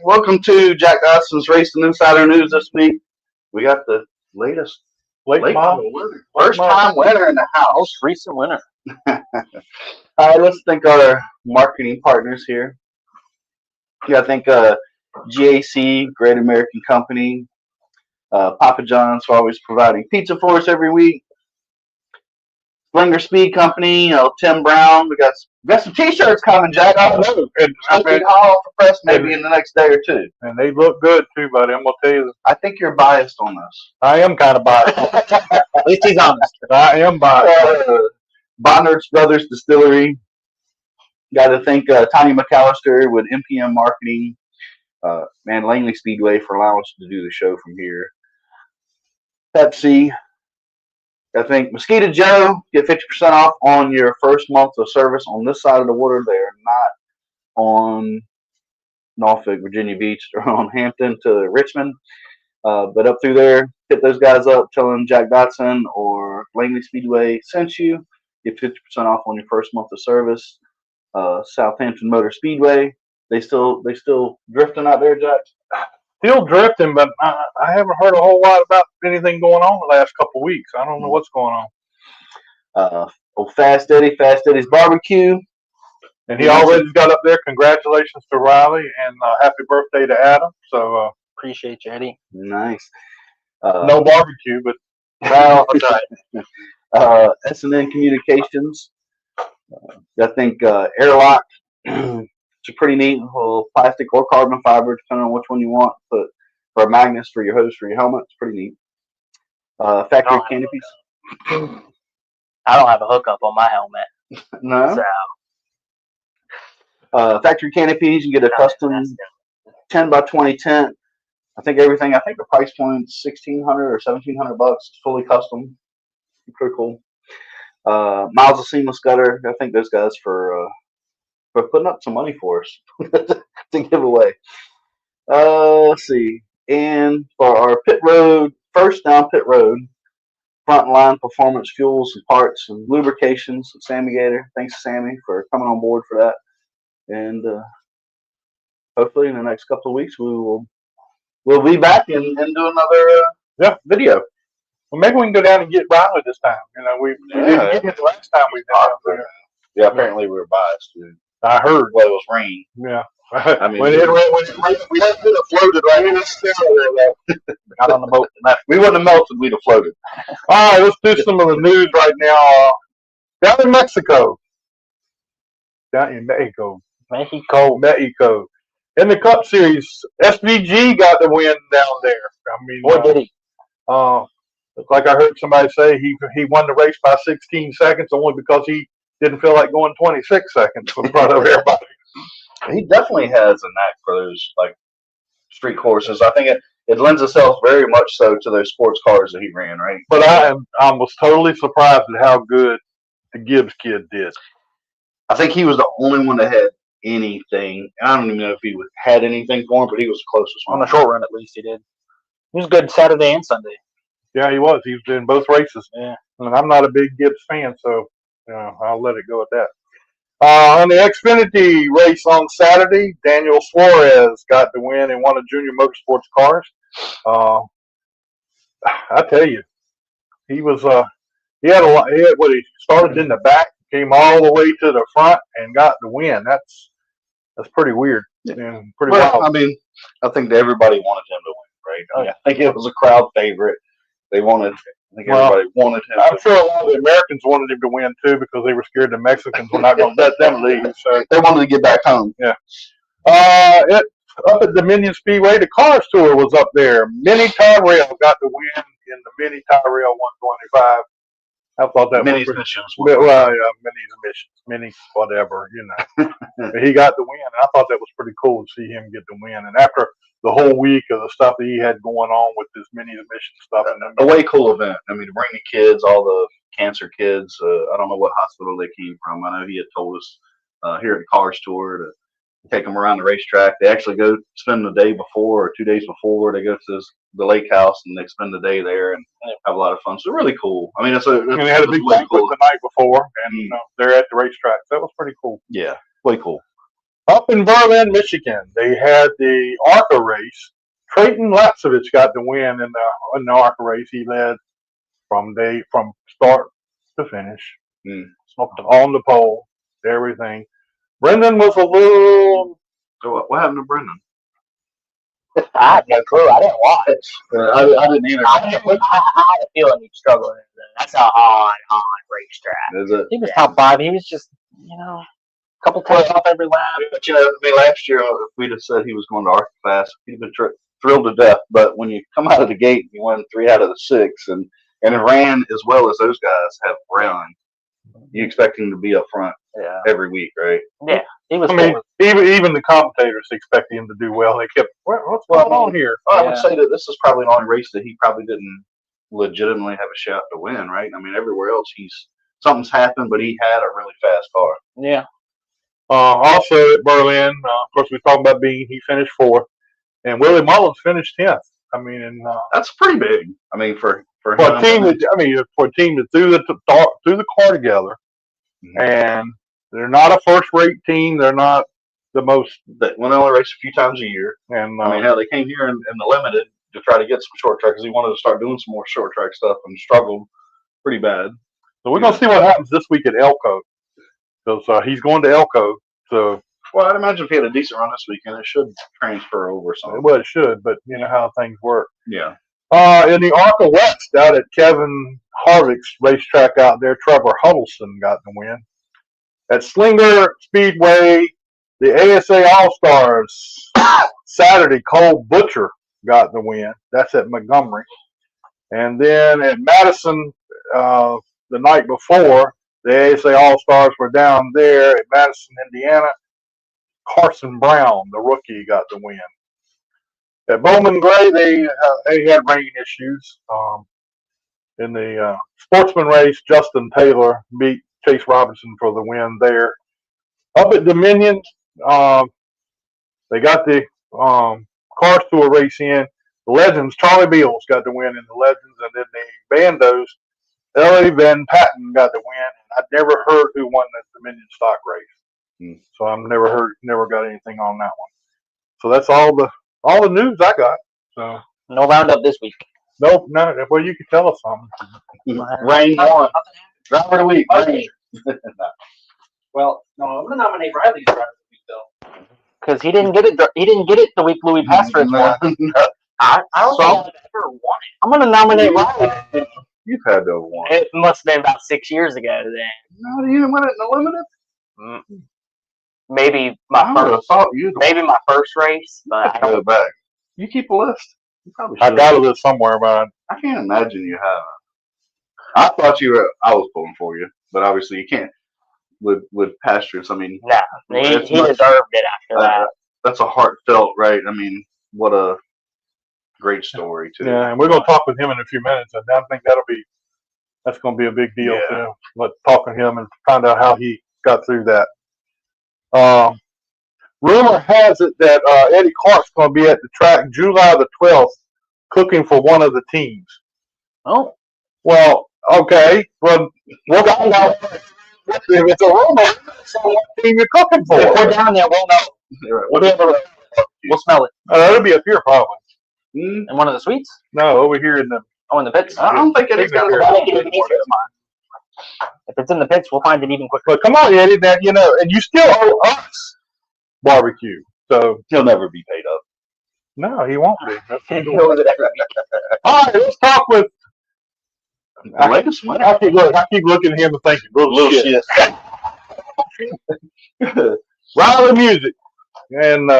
Welcome to Jack Dodson'S Racing Insider News this week. We got the latest late model winner. First-time winner in the house. Most recent winner. All right, let's thank our marketing partners here. Yeah, I think GAC, Great American Company, Papa John's for always providing pizza for us every week. Slinger Speed Company, Tim Brown. We got some T-shirts coming, Jack. I don't know. I'll be hot off the press maybe in the next day or two. And they look good too, buddy. I'm gonna tell you. I think you're biased on this. I am kind of biased. At least he's honest. I am biased. Bonner's Brothers Distillery. Got to thank Tony McAllister with MPM Marketing. Langley Speedway for allowing us to do the show from here. Pepsi. I think Mosquito Joe, get 50% off on your first month of service on this side of the water. They're not on Norfolk, Virginia Beach. They're on Hampton to Richmond. But up through there, hit those guys up, tell them Jack Dodson or Langley Speedway sent you. Get 50% off on your first month of service. Southampton Motor Speedway. They still drifting out there, Jack? Still drifting, but I haven't heard a whole lot about anything going on the last couple of weeks. I don't know what's going on. Fast Eddie's Barbecue. And he already got up there. Congratulations to Riley and happy birthday to Adam. So appreciate you, Eddie. Nice. No barbecue, but well, right. S&N Communications. I think Airlock. It's pretty neat little plastic or carbon fiber, depending on which one you want. But for magnets for your hose for your helmet, it's pretty neat. Factory canopies. I don't have a hookup on my helmet. No. So. Factory canopies, you get a custom 10 by 20 tent. I think the price point's $1,600 or $1,700 bucks. It's fully custom. Pretty cool. Miles of Seamless Gutter. I think those guys for putting up some money for us to give away. Let's see. And for our pit road, first down pit road, Frontline Performance Fuels and Parts and Lubrications, Sammy Gator. Thanks, Sammy, for coming on board for that. And hopefully in the next couple of weeks we'll be back and do another video. Well, maybe we can go down and get Riley this time. You know, we didn't get him the last time we did down there. Yeah, apparently we were biased, dude. I heard. Well, it was rain. Yeah. I mean, when it rained, we had to have floated right in the center. Got on the boat. We wouldn't have melted. We'd have floated. All right, let's do some of the news right now. Down in Mexico. In the Cup Series, SVG got the win down there. I mean, boy, did he. Like I heard somebody say, he won the race by 16 seconds only because he didn't feel like going 26 seconds in front of everybody. He definitely has a knack for those like street courses. I think it lends itself very much so to those sports cars that he ran, right? But I was totally surprised at how good the Gibbs kid did. I think he was the only one that had anything. I don't even know if he had anything for him, but he was the closest one. On the short run, at least, he did. He was good Saturday and Sunday. Yeah, he was. He was in both races. Yeah. And I'm not a big Gibbs fan, so I'll let it go at that. On the Xfinity race on Saturday, Daniel Suarez got the win in one of Junior Motorsports cars. I tell you, he was he started in the back, came all the way to the front, and got the win. That's pretty weird and pretty wild. I mean, I think everybody wanted him to win, right? I mean, I think it was a crowd favorite. Everybody wanted him. I'm sure a lot of the Americans wanted him to win too because they were scared the Mexicans were not going to let them leave. So they wanted to get back home. Yeah. Up at Dominion Speedway, the Cars Tour was up there. Mini Tyrell got the win in the Mini Tyrell 125. I thought that Mini's was missions. Well, yeah, Mini's missions, Mini whatever, he got the win. And I thought that was pretty cool to see him get the win. And after the whole week of the stuff that he had going on with this Mini mission stuff, and a way cool event. I mean, to bring the kids, all the cancer kids. I don't know what hospital they came from. I know he had told us here at the Cars Tour to take them around the racetrack. They actually go spend the day before or 2 days before. They go to the lake house and they spend the day there and have a lot of fun. So really cool. I mean, they had a big banquet the night before, and they're at the racetrack. So that was pretty cool. Yeah, way cool. Up in Berlin, Michigan, they had the ARCA race. Trayton Lapsovich got the win in the ARCA race. He led from start to finish, on the pole, everything. Brendan was a little. So what happened to Brendan? I have no clue. I didn't watch. I didn't either. I had a feeling he'd struggle. That's a hard racetrack. Is it? He was top 5. He was just, a couple tenths off every lap. But last year, if we'd have said he was going to ARCA class, he'd been thrilled to death. But when you come out of the gate, he won 3 out of the 6, and ran as well as those guys have run. You expect him to be up front every week, right? Yeah, he was. Even the commentators expect him to do well. They kept, what's going on here? I would say that this is probably the only race that he probably didn't legitimately have a shot to win, right? I mean, everywhere else something's happened, but he had a really fast car. Yeah. Also at Berlin, of course, we talked about he finished 4th, and Willie Mullins finished 10th. I mean, that's pretty big. I mean, for a team that threw the car together, and they're not a first-rate team. They're not the most. They only race a few times a year, and I mean, hell, they came here in the limited to try to get some short track because he wanted to start doing some more short track stuff and struggled pretty bad. So we're gonna see what happens this week at Elko, because he's going to Elko. So. Well, I'd imagine if he had a decent run this weekend, it should transfer over something. Well, it should, but you know how things work. Yeah. In the ARCA West, out at Kevin Harvick's racetrack out there, Trevor Huddleston got the win. At Slinger Speedway, the ASA All-Stars, Saturday, Cole Butcher got the win. That's at Montgomery. And then at Madison, the night before, the ASA All-Stars were down there at Madison, Indiana. Carson Brown, the rookie, got the win. At Bowman Gray, they had rain issues. In the sportsman race, Justin Taylor beat Chase Robinson for the win there. Up at Dominion, they got the Cars Tour race in. The Legends, Charlie Beals got the win in the Legends, and then the Bandos, Ellie Van Patten got the win. I'd never heard who won the Dominion stock race. So I've never got anything on that one. So that's all the news I got. So no roundup this week. Nope, no. Well, you could tell us something. Rain won. Driver of the week. Rain. Well, no, I'm gonna nominate Riley as driver of the week though. Because he didn't get it. He didn't get it the week Louis PAZDERTZ won. I don't think I've ever won it. I'm gonna nominate Riley. You've had to have won. It must have been about 6 years ago then. No, you didn't win it in the limited. Maybe my first race, but I don't go back. You keep a list. You probably should. I got a list somewhere, but I can't imagine you haven't. I thought I was pulling for you, but obviously you can't with PAZDERTZ. I mean, no, he deserved it after that. That's a heartfelt, right? I mean, what a great story too. Yeah, and we're gonna talk with him in a few minutes, and I think that's gonna be a big deal too. Let's talk to him and find out how he got through that. Rumor has it that Eddie Clark's going to be at the track July the 12th cooking for one of the teams. Oh. Well, okay. Well, we'll find out if it's a rumor. So what team you're cooking for? If we're down there, we'll know. We'll smell it. It'll be up here probably. In one of the suites? No, over here in the... Oh, in the pits? I don't think Eddie's got If it's in the pits, we'll find it even quicker. But come on, Eddie, and you still owe us barbecue. So he'll never be paid up. No, he won't be. All right, let's talk with I keep looking at him and thinking, little shit. Riley Music. And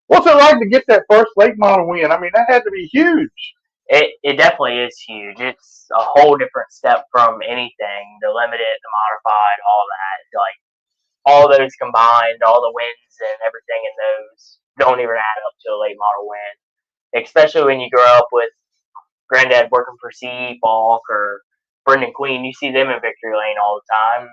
what's it like to get that first late model win? I mean, that had to be huge. It definitely is huge. It's a whole different step from anything. The limited, the modified, all that. Like, all those combined, all the wins and everything in those don't even add up to a late model win. Especially when you grow up with Granddad working for CE Falk or Brendan Queen. You see them in victory lane all the time. And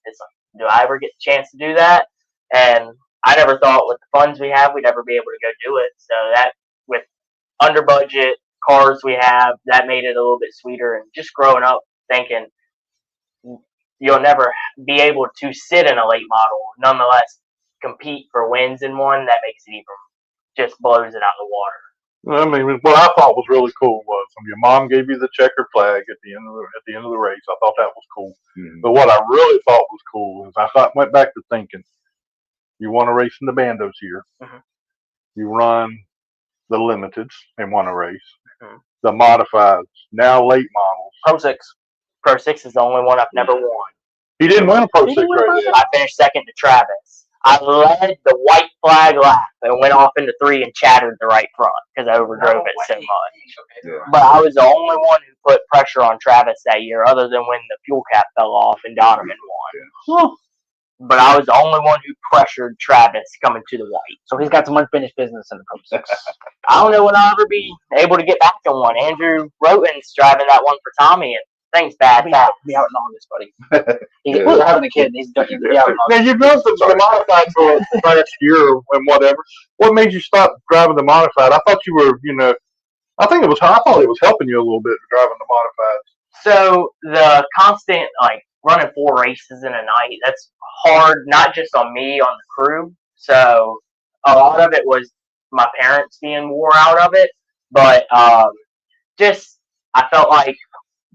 it's like, do I ever get the chance to do that? And I never thought with the funds we have, we'd ever be able to go do it. So that, with under budget cars we have, that made it a little bit sweeter. And just growing up thinking you'll never be able to sit in a late model, nonetheless compete for wins in one, that makes it even just blows it out of the water. I mean, what I thought was really cool was when your mom gave you the checkered flag at the end of the race. I thought that was cool. Mhm. But what I really thought was cool is went back to thinking, you want to race in the bandos here. Mhm. You run the limiteds and want to race. Mhm. The modifieds, now late models. Pro 6. Pro 6 is the only one I've never won. He didn't win a Pro He 6 didn't win a Pro race. 6? I finished second to Travis. I led the white flag lap and went off into 3 and chattered the right front because I overdrove it so much. Yeah. But I was the only one who put pressure on Travis that year, other than when the fuel cap fell off and Donovan won. But I was the only one who pressured Travis coming to the white. So he's got some unfinished business in the Pro 6. I don't know when I'll ever be able to get back on one. Andrew Roten's driving that one for Tommy, and things bad. He'll be out in August, buddy. Yeah. We're having a kid, and he's be out in Now August. you've done the modified for last year and whatever. What made you stop driving the modified? I thought you were, I thought it was helping you a little bit driving the modifieds. So the constant, running 4 races in a night, that's hard, not just on me, on the crew. So a lot of it was my parents being wore out of it. But just, I felt like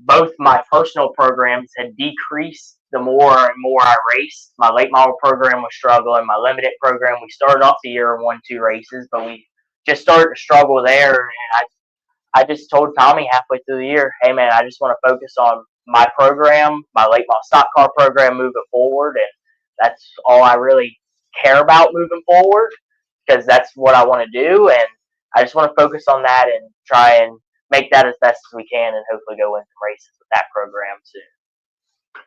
both my personal programs had decreased the more and more I raced. My late model program was struggling. My limited program, we started off the year and won 2 races, but we just started to struggle there. And I just told Tommy halfway through the year, hey man, I just want to focus on my program, my late model stock car program moving forward, and that's all I really care about moving forward, because that's what I want to do, and I just want to focus on that and try and make that as best as we can, and hopefully go win some races with that program soon.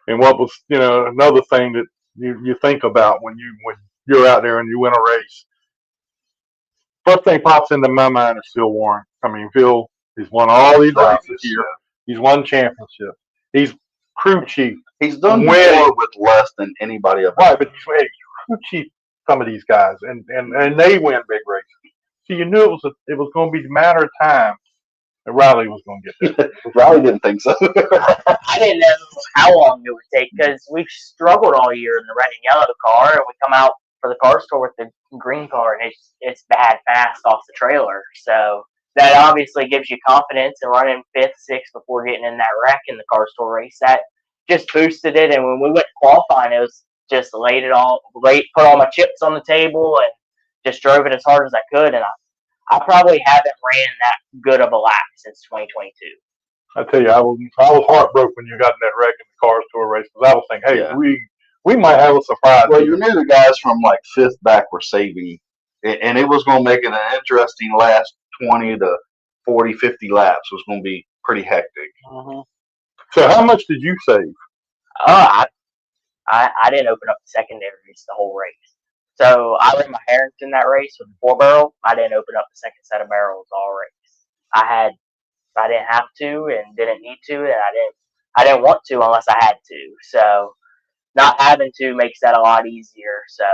And what was, another thing that you think about when you're out there and you win a race. First thing pops into my mind is Phil Warren. I mean, Phil, he's won all these races here. He's won championships. He's crew chief. He's done Well- more with less than anybody else. Right, but he's crew chief some of these guys, and they win big races. So you knew it was going to be a matter of time that Riley was going to get there. Riley didn't think so. I didn't know how long it would take, because we've struggled all year in the red and yellow car, and we come out for the car store with the green car, and it's bad fast off the trailer. So that obviously gives you confidence, and running 5th, 6th before getting in that wreck in the car store race, that just boosted it. And when we went qualifying, it was just put all my chips on the table and just drove it as hard as I could. And I probably haven't ran that good of a lap since 2022. I tell you, I was heartbroken when you got in that wreck in the car store race, because I was thinking, hey, Yeah. we might have a surprise. Well, you knew the guys from like 5th back were saving, and it was going to make it an interesting last 20 to 40, 50 laps. Was going to be pretty hectic. So how much did you save? I didn't open up the secondaries the whole race. So I ran my Harrington that race with the 4-barrel. I didn't open up the second set of barrels all race. I didn't have to and didn't need to, and I didn't want to unless I had to. So not having to makes that a lot easier. So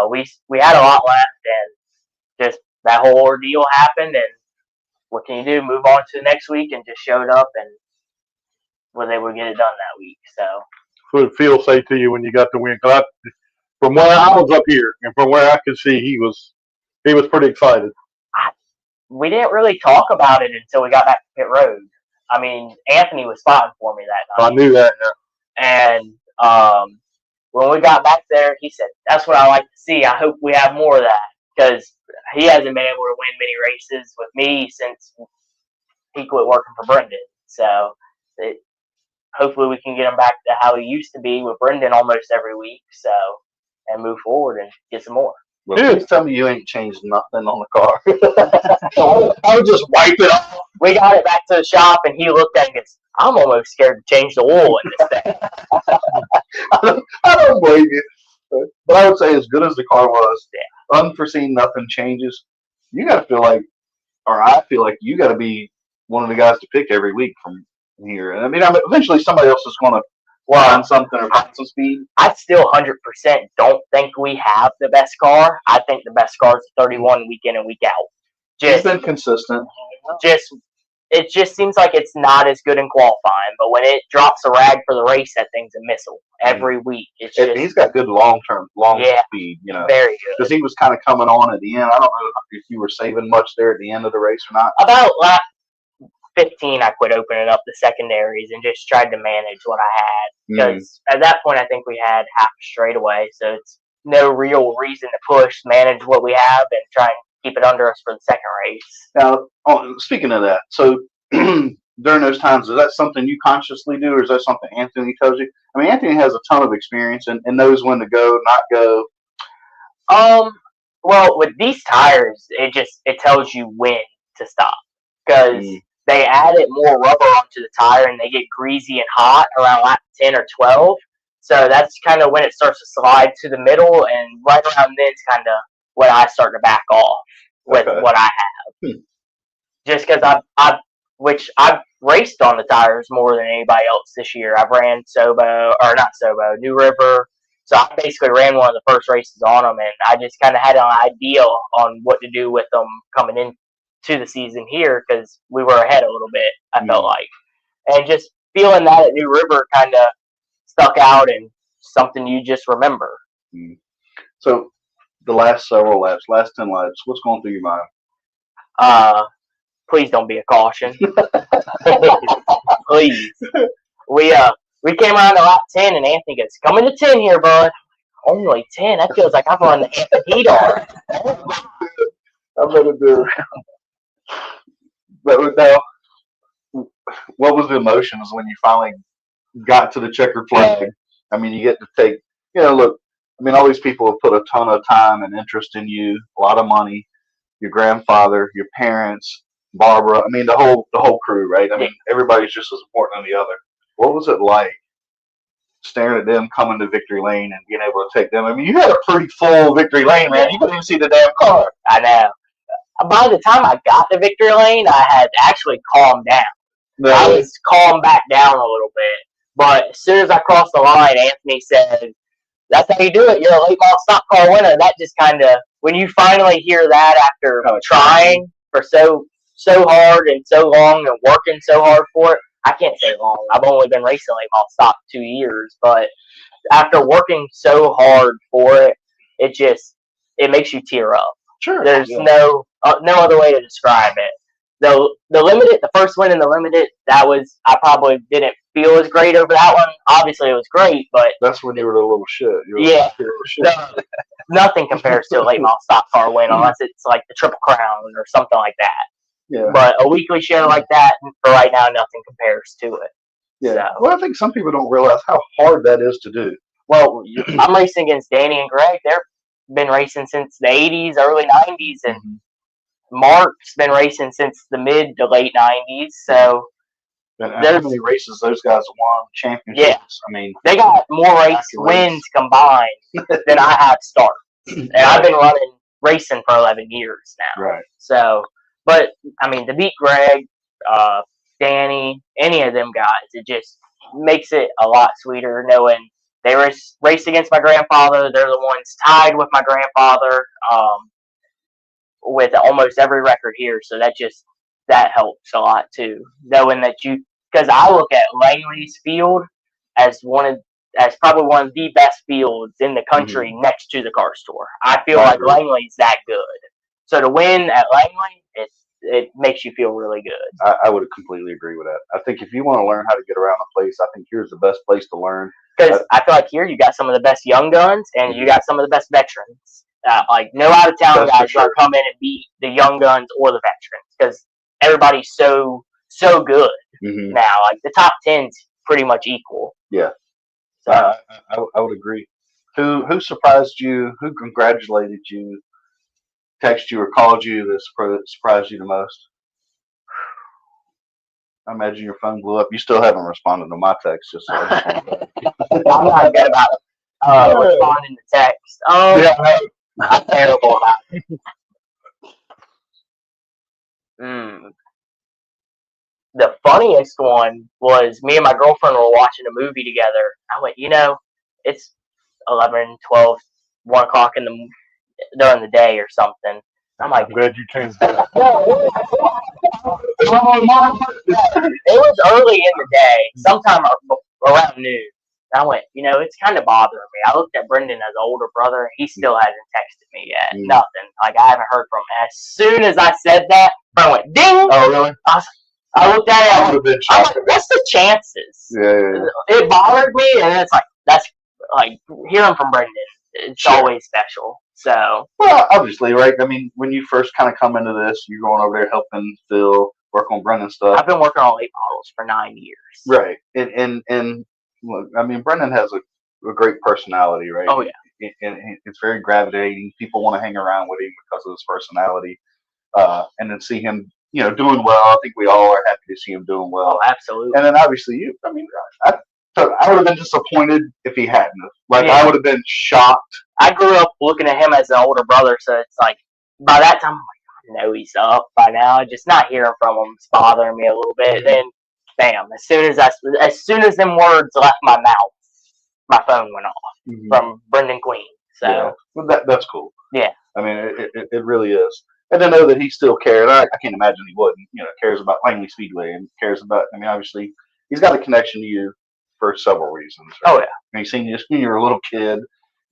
we had a lot left, and just that whole ordeal happened. And what can you do? Move on to the next week, and just showed up and was able to get it done that week. So. What did Phil say to you when you got the win? 'Cause from where I was up here and from where I could see, he was pretty excited. We didn't really talk about it until we got back to pit road. I mean, Anthony was spotting for me that night. I knew that. Yeah. And when we got back there, he said, "That's what I like to see. I hope we have more of that," because he hasn't been able to win many races with me since he quit working for Brendan. So hopefully we can get him back to how he used to be with Brendan almost every week. So, and move forward and get some more. Well, please tell me you ain't changed nothing on the car. I would just wipe it off. We got it back to the shop, and he looked at it and goes, "I'm almost scared to change the oil in this thing." I don't blame you. But I would say, as good as the car was, unforeseen, nothing changes. You got to feel like, or I feel like you got to be one of the guys to pick every week from here. And I mean, eventually somebody else is going to find something or find some speed. I still 100% don't think we have the best car. I think the best car is 31 week in and week out. It's been consistent. Just it just seems like it's not as good in qualifying, but when it drops a rag for the race, that thing's a missile every week. It's just, He's got good long speed, you know, very good. because he was kind of coming on at the end. I don't know if you were saving much there at the end of the race or not. About lap 15, I quit opening up the secondaries and just tried to manage what I had, because at that point I think we had half a straightaway, so it's no real reason to push, manage what we have, and try and keep it under us for the second race. Now, speaking of that, so during those times, is that something you consciously do, or is that something Anthony tells you? I mean, Anthony has a ton of experience and knows when to go, not go. Well, with these tires, it tells you when to stop, because they added more rubber onto the tire and they get greasy and hot around lap 10 or 12. So that's kind of when it starts to slide to the middle, and right around then is kind of when I start to back off with what I have. Just because I've raced on the tires more than anybody else this year. I've ran New River. So I basically ran one of the first races on them, and I just kind of had an idea on what to do with them coming into the season here, because we were ahead a little bit, I felt like. And just feeling that at New River kind of stuck out, and something you just remember. So the last several laps, last 10 laps, what's going through your mind? Please don't be a caution. Please. We came around to lap 10, and Anthony goes, "Coming to 10 here, bud." Only 10? That feels like I've run the Anthony heat on. I better do. But now, what was the emotions when you finally got to the checkered flag? I mean, you get to take, look, I mean, all these people have put a ton of time and interest in you, a lot of money, your grandfather, your parents, Barbara, I mean, the whole crew, right? I mean, everybody's just as important as the other. What was it like staring at them coming to victory lane and being able to take them? I mean, you had a pretty full victory lane, man. You couldn't even see the damn car. I know. By the time I got to victory lane, I had actually calmed down. No. I was calmed back down a little bit. But as soon as I crossed the line, Anthony said, "That's how you do it. You're a late model stock car winner." That just kind of, when you finally hear that after trying for so hard and so long and working so hard for it, I can't say long. I've only been racing late model stock 2 years, but after working so hard for it, it makes you tear up. Sure. There's no other way to describe it. The limited, the first win in the limited, I probably didn't feel as great over that one. Obviously, it was great, but that's when you were a little shit. Nothing compares to a late model stock car win unless it's like the Triple Crown or something like that. Yeah. But a weekly show like that, for right now, nothing compares to it. Yeah. So. Well, I think some people don't realize how hard that is to do. Well, I'm racing against Danny and Greg. They've been racing since the 80s, early 90s, and Mark's been racing since the mid to late 90s. So and how many races those guys have won championships? Yeah. I mean, they got more race wins combined than I have starts. And I've been racing for 11 years now. Right. So, but I mean, to beat Greg, Danny, any of them guys, it just makes it a lot sweeter knowing they raced against my grandfather. They're the ones tied with my grandfather with almost every record here. So that helps a lot too. Knowing that because I look at Langley's field as probably one of the best fields in the country next to the car store. I feel like Langley's that good. So to win at Langley, it makes you feel really good. I would completely agree with that. I think if you want to learn how to get around a place, I think here's the best place to learn. Because I feel like here you got some of the best young guns and you got some of the best veterans. Like no out of town guys are come in and beat the young guns or the veterans because everybody's so good now. Like the top 10's pretty much equal. Yeah, so I would agree. Who surprised you? Who congratulated you? Texted you or called you that surprised you the most? I imagine your phone blew up. You still haven't responded to my text. Just so I'm not good about responding to text. I'm terrible about it. The funniest one was me and my girlfriend were watching a movie together. I went, it's 11, 12, 1 o'clock during the day or something. I'm like, I'm glad you changed that. it was early in the day, sometime around noon. I went, it's kind of bothering me. I looked at Brendan as an older brother. He still hasn't texted me yet. Nothing. Like, I haven't heard from him. As soon as I said that, I went, ding! Oh, really? I looked at it. I would have been I'm shocked. like, what's the chances? Yeah. It bothered me, and it's like, that's like hearing from Brendan. It's always special. So, well, obviously, right? I mean, when you first kind of come into this, you're going over there helping Phil work on Brendan stuff. I've been working on late models for 9 years. Right. And look, I mean, Brendan has a great personality, right? Oh, yeah. And it's very gravitating. People want to hang around with him because of his personality. And then see him, doing well. I think we all are happy to see him doing well. Oh, absolutely. And then obviously you. I mean, I would have been disappointed if he hadn't. Like, I would have been shocked. I grew up looking at him as an older brother, so it's like by that time I'm like, I know he's up by now. Just not hearing from him is bothering me a little bit. Then, bam! As soon as them words left my mouth, my phone went off from Brendan Queen. So well, that's cool. Yeah. I mean, it really is. And to know that he still cares, I can't imagine he wouldn't. Cares about Langley Speedway and cares about. I mean, obviously, he's got a connection to you for several reasons. Right? Oh yeah. I mean, he's seen you when you were a little kid,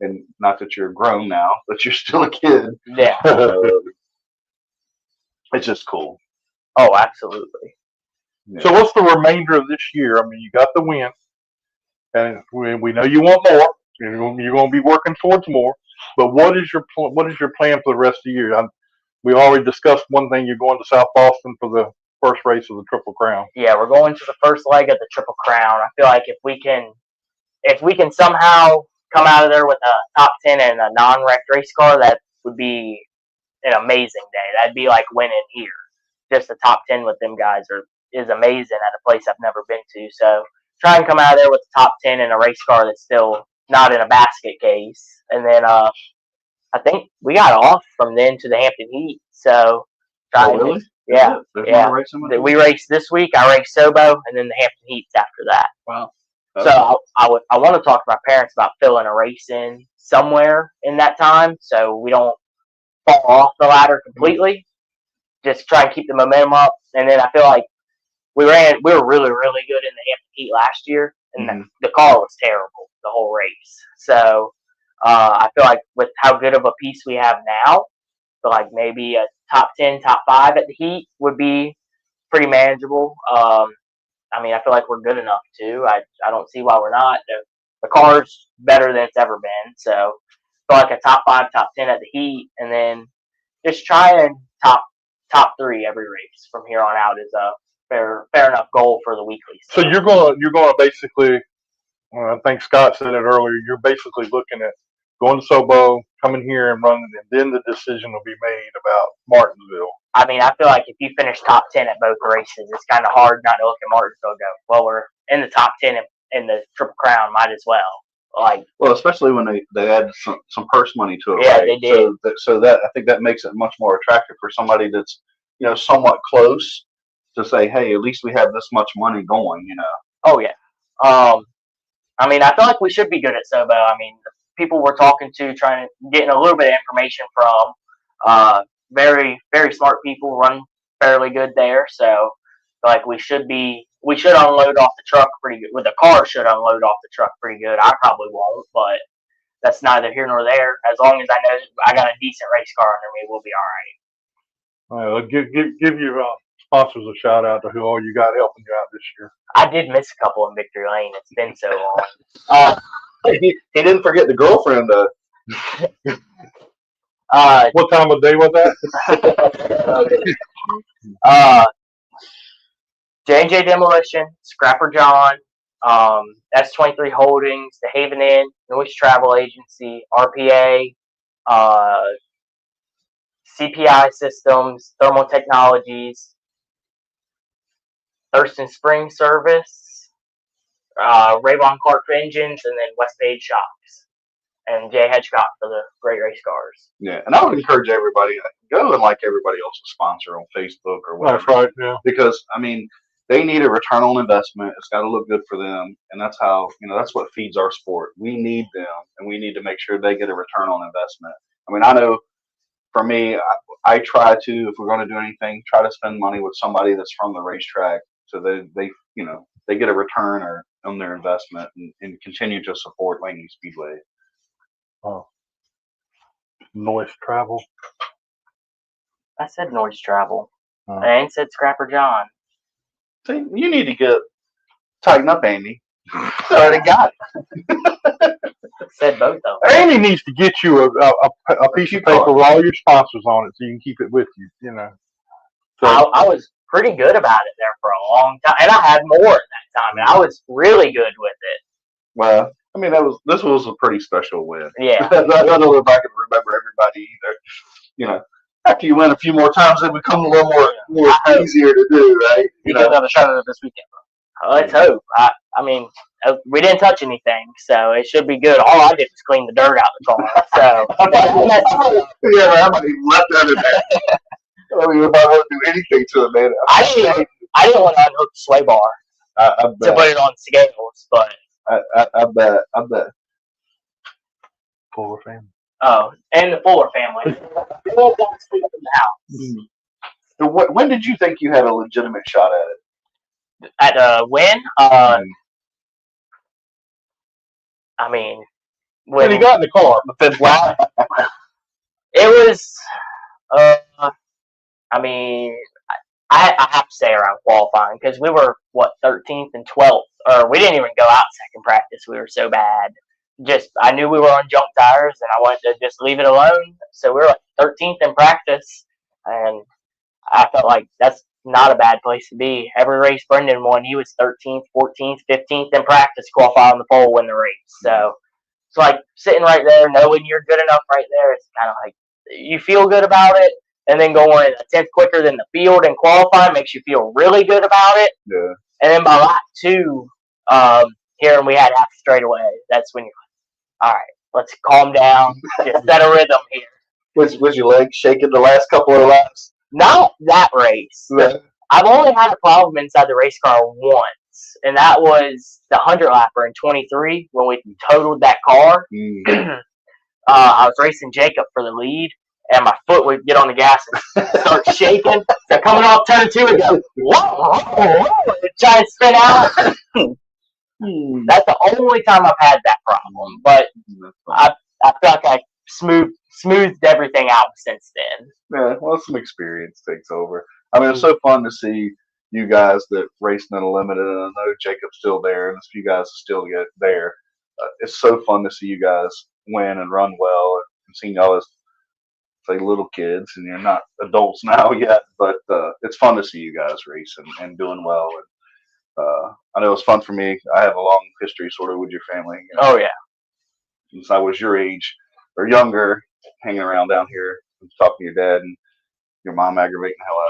and not that you're grown now, but you're still a kid. Yeah. It's just cool. Oh, absolutely. Yeah. So what's the remainder of this year? I mean, you got the win, and we know you want more. You're going to be working towards more. But what is your plan for the rest of the year? We already discussed one thing. You're going to South Boston for the first race of the Triple Crown. Yeah, we're going to the first leg of the Triple Crown. I feel like if we can somehow come out of there with a top 10 and a non-wrecked race car, that would be an amazing day. That'd be like winning here. Just a top 10 with them guys is amazing at a place I've never been to. So try and come out of there with the top 10 in a race car that's still not in a basket case. And then I think we got off from then to the Hampton Heat. So really? Yeah. We raced this week. I raced Sobo, and then the Hampton Heats after that. Wow. So I want to talk to my parents about filling a race in somewhere in that time, so we don't fall off the ladder completely. Just try and keep the momentum up. And then I feel like we were really, really good in the Hampton Heat last year, and the car was terrible the whole race. So I feel like with how good of a piece we have now, I feel like maybe a top 10, top 5 at the Heat would be pretty manageable. I mean, I feel like we're good enough too. I don't see why we're not. The car's better than it's ever been. So I feel like a top 5, top 10 at the Heat, and then just try and top 3 every race from here on out is a fair enough goal for the weekly. So you're gonna basically, I think Scott said it earlier. You're basically looking at going to Sobo, coming here and running, and then the decision will be made about Martinsville. I mean, I feel like if you finish top 10 at both races, it's kind of hard not to look at Martinsville and go, well, we're in the top 10 in the Triple Crown, might as well. Well, especially when they add some purse money to it. Yeah, right? They did. So that I think that makes it much more attractive for somebody that's somewhat close to say, hey, at least we have this much money going. Oh yeah. I mean, I feel like we should be good at Sobo. I mean, people we're talking to, getting a little bit of information from, very, very smart people run fairly good there. So, like, we should unload off the truck pretty good. Well, the car should unload off the truck pretty good. I probably won't, but that's neither here nor there. As long as I know I got a decent race car under me, we'll be all right. All right, give your sponsors a shout out to who all you got helping you out this year. I did miss a couple in Victory Lane. It's been so long. He didn't forget the girlfriend. What time of day was that? J&J Demolition, Scrapper John, S23 Holdings, The Haven Inn, Noise Travel Agency, RPA, CPI Systems, Thermal Technologies, Thurston Spring Service, Raybon Clark Engines, and then Westpage Shocks. And Jay Hedgecock for the great race cars. Yeah, and I would encourage everybody, go and like everybody else's sponsor on Facebook or whatever. That's right, yeah. Because, I mean, they need a return on investment. It's got to look good for them. And that's how, that's what feeds our sport. We need them, and we need to make sure they get a return on investment. I mean, I know for me, I try to, if we're going to do anything, try to spend money with somebody that's from the racetrack, so they they get a return or on their investment and continue to support Langley Speedway. Noise travel. I said noise travel. Oh. I ain't said Scrapper John. See, you need to tighten up, Andy. Already got it. Said both of them. Andy needs to get you a piece of paper with all your sponsors on it, so you can keep it with you. So I was pretty good about it there for a long time, and I had more at that time, and I was really good with it. Well, I mean, this was a pretty special win. Yeah. I don't know if I can remember everybody either. After you win a few more times, it becomes a little more easier to do, right? You can have a shot at it this weekend. Let's hope. I mean, we didn't touch anything, so it should be good. All I did was clean the dirt out the car. So yeah, I haven't even left that in there. I don't even want to do anything to it, man. I didn't want to unhook the sway bar I to put it on scales, but I bet. Fuller family. oh, and the Fuller family. They all got sleep in the house. So when did you think you had a legitimate shot at it? At a win, I mean, When he got in the car, the fifth lap, it was. I mean, I have to say around qualifying because we were 13th and 12th, or we didn't even go out second practice. We were so bad. I knew we were on junk tires, and I wanted to just leave it alone. So we were 13th in practice, and I felt like that's not a bad place to be. Every race Brendan won, he was 13th, 14th, 15th in practice, qualify on the pole, win the race. So it's like sitting right there, knowing you're good enough right there. It's kind of like you feel good about it, and then going a tenth quicker than the field and qualifying makes you feel really good about it. Yeah. And then by lap 2, here we had half straightaway. That's when you're like, all right, let's calm down, just set a rhythm here. Was your leg shaking the last couple of laps? Not that race. Yeah. I've only had a problem inside the race car once, and that was the 100 lapper in 23 when we totaled that car. I was racing Jacob for the lead, and my foot would get on the gas and start shaking. So coming off turn 2 and go, whoa, try and spin out. That's the only time I've had that problem, but I feel like I smoothed everything out since then. Yeah, well, some experience takes over. I mean, it's so fun to see you guys that racing in a limited, and I know Jacob's still there, and a few guys are still there. It's so fun to see you guys win and run well, and seeing y'all as say little kids, and you're not adults now yet, but it's fun to see you guys race and doing well. And I know it's fun for me. I have a long history sort of with your family. Oh yeah, since I was your age or younger, hanging around down here, and talking to your dad and your mom aggravating the hell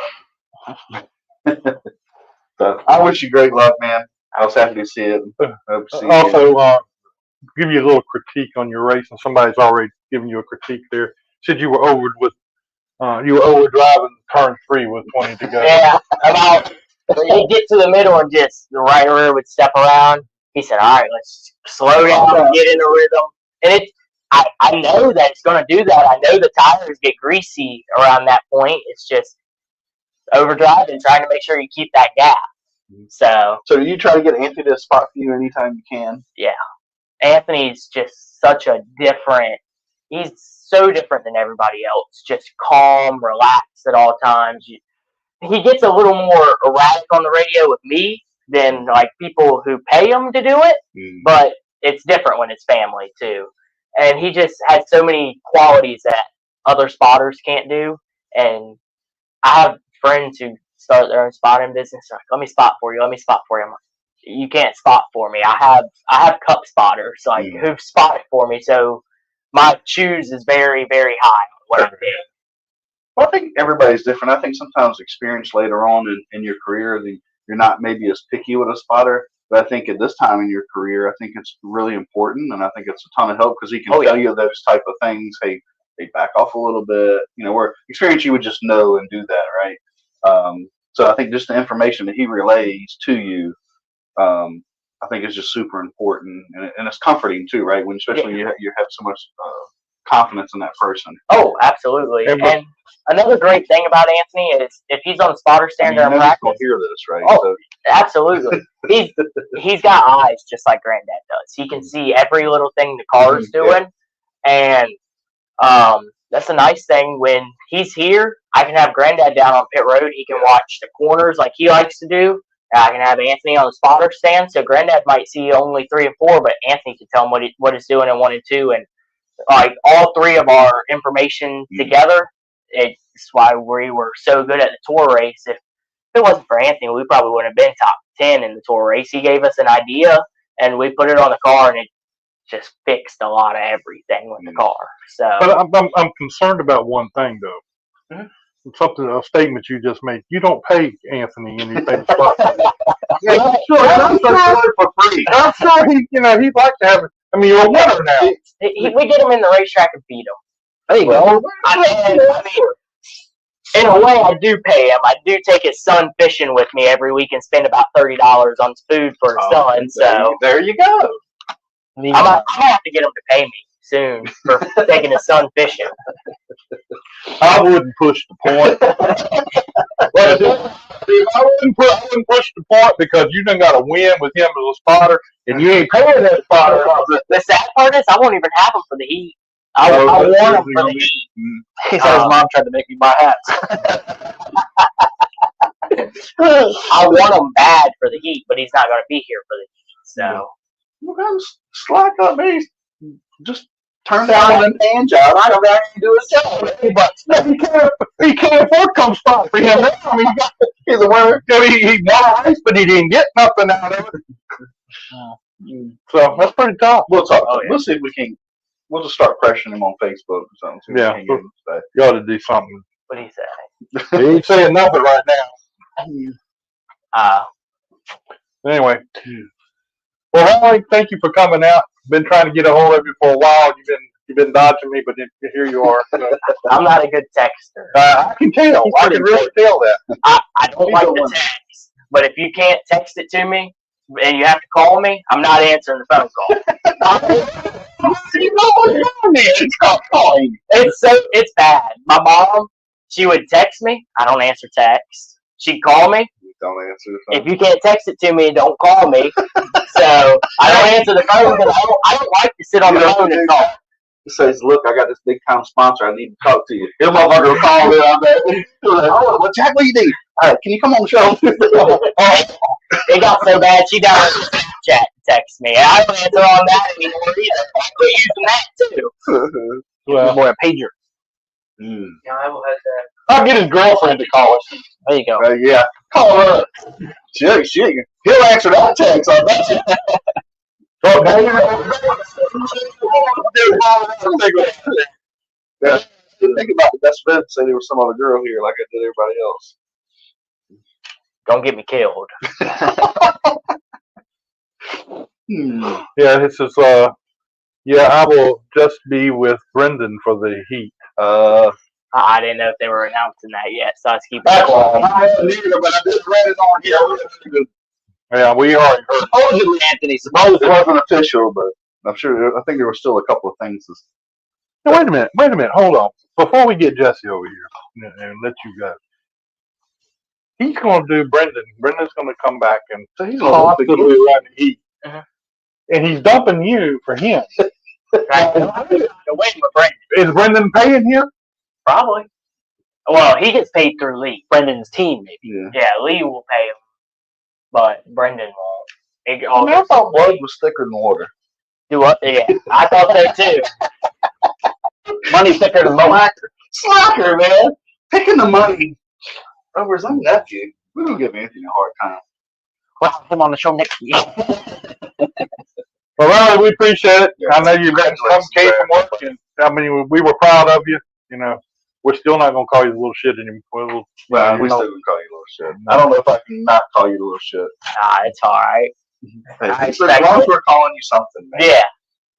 out of me. So I wish you great luck, man. I was happy to see it. Hope to see you again. also, give you a little critique on your race, and somebody's already given you a critique there. Said you were over driving turn 3 with 20 to go. yeah. About you get to the middle and just the right rear would step around. He said, "All right, let's slow down and get in a rhythm." And I know that it's going to do that. I know the tires get greasy around that point. It's just overdrive and trying to make sure you keep that gap. So do you try to get Anthony to spot for you anytime you can? yeah, Anthony's just such a different. He's so different than everybody else. Just calm, relaxed at all times. He gets a little more erratic on the radio with me than like people who pay him to do it. But it's different when it's family too. And he just has so many qualities that other spotters can't do. And I have friends who start their own spotting business. Like, let me spot for you. I'm like, you can't spot for me. I have cup spotters, like who've spotted for me. So my choose is very, very high on what I do. Well, I think everybody's different. I think sometimes experience later on in your career, you're not maybe as picky with a spotter. But I think at this time in your career, I think it's really important, and I think it's a ton of help because he can tell you those type of things. Hey, back off a little bit. Where experience you would just know and do that, right? So I think just the information that he relays to you, I think is just super important, and it's comforting too, right? When especially you have so much confidence in that person. Oh, absolutely. And another great thing about Anthony is if he's on the spotter stand during He's practice. gonna hear this, right? Oh, So, absolutely. He's got eyes just like Granddad does. He can see every little thing the car's doing, and that's a nice thing. When he's here, I can have Granddad down on pit road. He can watch the corners like he likes to do. I can have Anthony on the spotter stand, so Granddad might see only 3 and 4, but Anthony can tell him what he's doing in 1 and 2, and like all 3 of our information together. It's why we were so good at the tour race. If it wasn't for Anthony, we probably wouldn't have been top 10 in the tour race. He gave us an idea, and we put it on the car, and it just fixed a lot of everything with the car. So, but I'm concerned about one thing though. A statement you just made. You don't pay Anthony anything. I'm sure for free. I'm sure he'd like to have it. I mean, you're a winner now. we get him in the racetrack and feed him. There you go. I mean, in a way, I do pay him. I do take his son fishing with me every week and spend about $30 on food for his son. So there you go. I'm gonna have to get him to pay me soon for taking his son fishing. I wouldn't push the point. I wouldn't push the point because you done got a win with him as a spotter, and you ain't paying that spotter. The sad part is, I won't even have him for the heat. I want him for the heat. He said his mom tried to make me buy hats. I want him bad for the heat, but he's not going to be here for the heat. So, Well, slack up, man. Just turn down them pan job. I don't have to do a show. But he can't afford to come spot for him now. I mean, He's a winner. he won a race, but he didn't get nothing out of it. So that's pretty tough. We'll talk. Oh, yeah. We'll see if we can. We'll just start pressuring him on Facebook or something. See what we can get him to say. You ought to do something. what do you say? He ain't saying nothing right now. Anyway. Well, Riley, thank you for coming out. Been trying to get a hold of you for a while. You've been dodging me, but here you are. So, I'm not a good texter. I can tell. I can really tell that. I don't like the text, but if you can't text it to me and you have to call me, I'm not answering the phone call. You know what's wrong, man? It's called calling. It's bad. My mom, she would text me. I don't answer text. She'd call me. Don't answer the phone. If you can't text it to me, don't call me. So I don't answer the phone because I don't like to sit on the phone and talk. He says, "Look, I got this big time sponsor. I need to talk to you." His motherfucker will call me on that. Oh, well, Jack, what do you need? All right, can you come on the show? It got so bad, she downloaded Snapchat to text me. And I don't answer on that anymore either. I quit using that too. Well, Boy, a pager. Yeah, I will have that. I'll get his girlfriend to call us. There you go. Yeah, call her. He'll answer that text. I bet you. So, Think about the best friend. Say there was some other girl here, like I did everybody else. Don't get me killed. yeah, this is I will just be with Brendan for the heat. I didn't know if they were announcing that yet, so I was keeping That's it all. I hadn't either, but I just read it on here. Yeah, we already heard. Supposedly, Anthony. Supposedly it wasn't official, but I'm sure. I think there were still a couple of things. Now, wait a minute, hold on. Before we get Jesse over here and let you go, he's going to do Brendan. Brendan's going to come back and So he's possibly run the heat. Uh-huh. And he's dumping you for him. right. Waiting with Brendan. Is Brendan paying him? Probably. Well, he gets paid through Lee. Brendan's team, maybe. Yeah. Yeah, Lee will pay him, but Brendan won't. It I all mean, I goes thought through blood Lee. was thicker than water. Do what? Yeah, I thought so too. Money thicker than mohacker. Slacker, man. Picking the money over his own nephew. We're gonna give Anthony a hard time. We'll have him on the show next week. Well, Riley, we appreciate it. Yeah. I know you came from work, and I mean, we were proud of you. You know, we're still not going to call you the little shit anymore. Well, we still gonna call you a little shit. I don't know if I can not call you a little shit. Nah, it's all right. As long as we're calling you something, man. Yeah,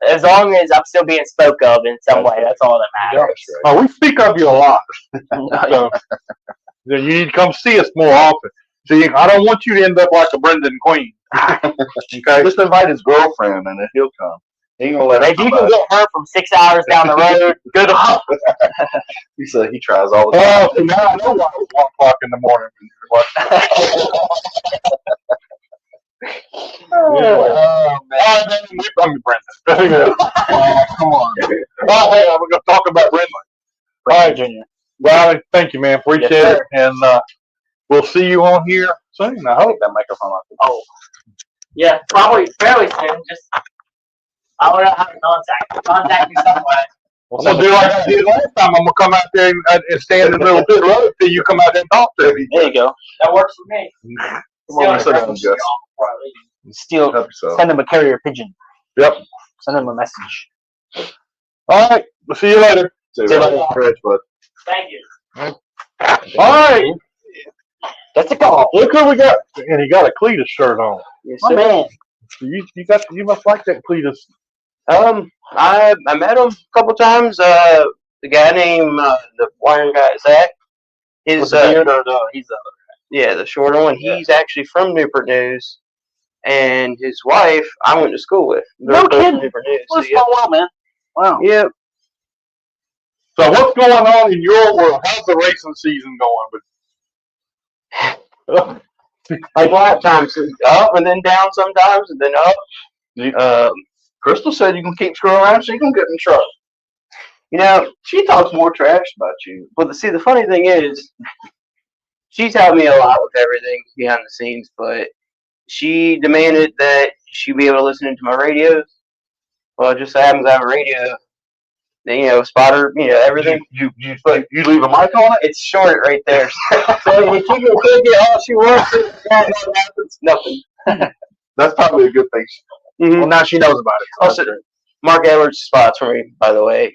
as long as I'm still being spoke of in some way, that's all that matters. That's right. We speak of you a lot. So, then you need to come see us more often. See, I don't want you to end up like a Brendan Queen. Okay? Just invite his girlfriend and then he'll come. He ain't gonna let If you can get her from 6 hours down the road, good luck. He said he tries all the time. Oh, so now I know why it was 1 o'clock in the morning. Oh, man. I'm Brendan. Come on. Oh, hey, we're going to talk about Brendan. All right, Junior. Well, thank you, man. Appreciate Yes, it. And we'll see you on here soon, I hope. That microphone off. Oh. Yeah, probably fairly soon. Just, I don't know how to contact. Contact me some way. I'm going to do like I did last time. I'm going to come out there and stand in the middle of pit road till you come out there and talk to me. There you go. That works for me. Come on, sit down, Gus. Still Help yourself. send them a carrier pigeon. Yep. Send them a message. All right. We'll see you later. See you you later. later. Bud. Thank you. All right. That's a call. Look who we got. And he got a Cletus shirt on. Yes, sir. Man. You must like that Cletus. I met him a couple times. The guy named the wiring guy Zach. His He's yeah, the shorter one. Yeah. He's actually from Newport News, and his wife I went to school with. No They're both kidding. Newport News. What a So, small world, man. Wow. yeah. So what's going on in your world? How's the racing season going? Like lap times, up and then down sometimes, and then up. Crystal said you can keep screwing around, so you can get in trouble. You know, She talks more trash about you. but see, the funny thing is, she's helped me a lot with everything behind the scenes, but she demanded that she be able to listen into my radios. Well, it just so happens I have a radio. Spotter, everything. You leave a mic on it? It's short right there. So if she can click it all she wants, what happens? Nothing. That's probably a good thing. Mm-hmm. Well, now she knows about it. So Also, Mark Edwards spots for me, by the way.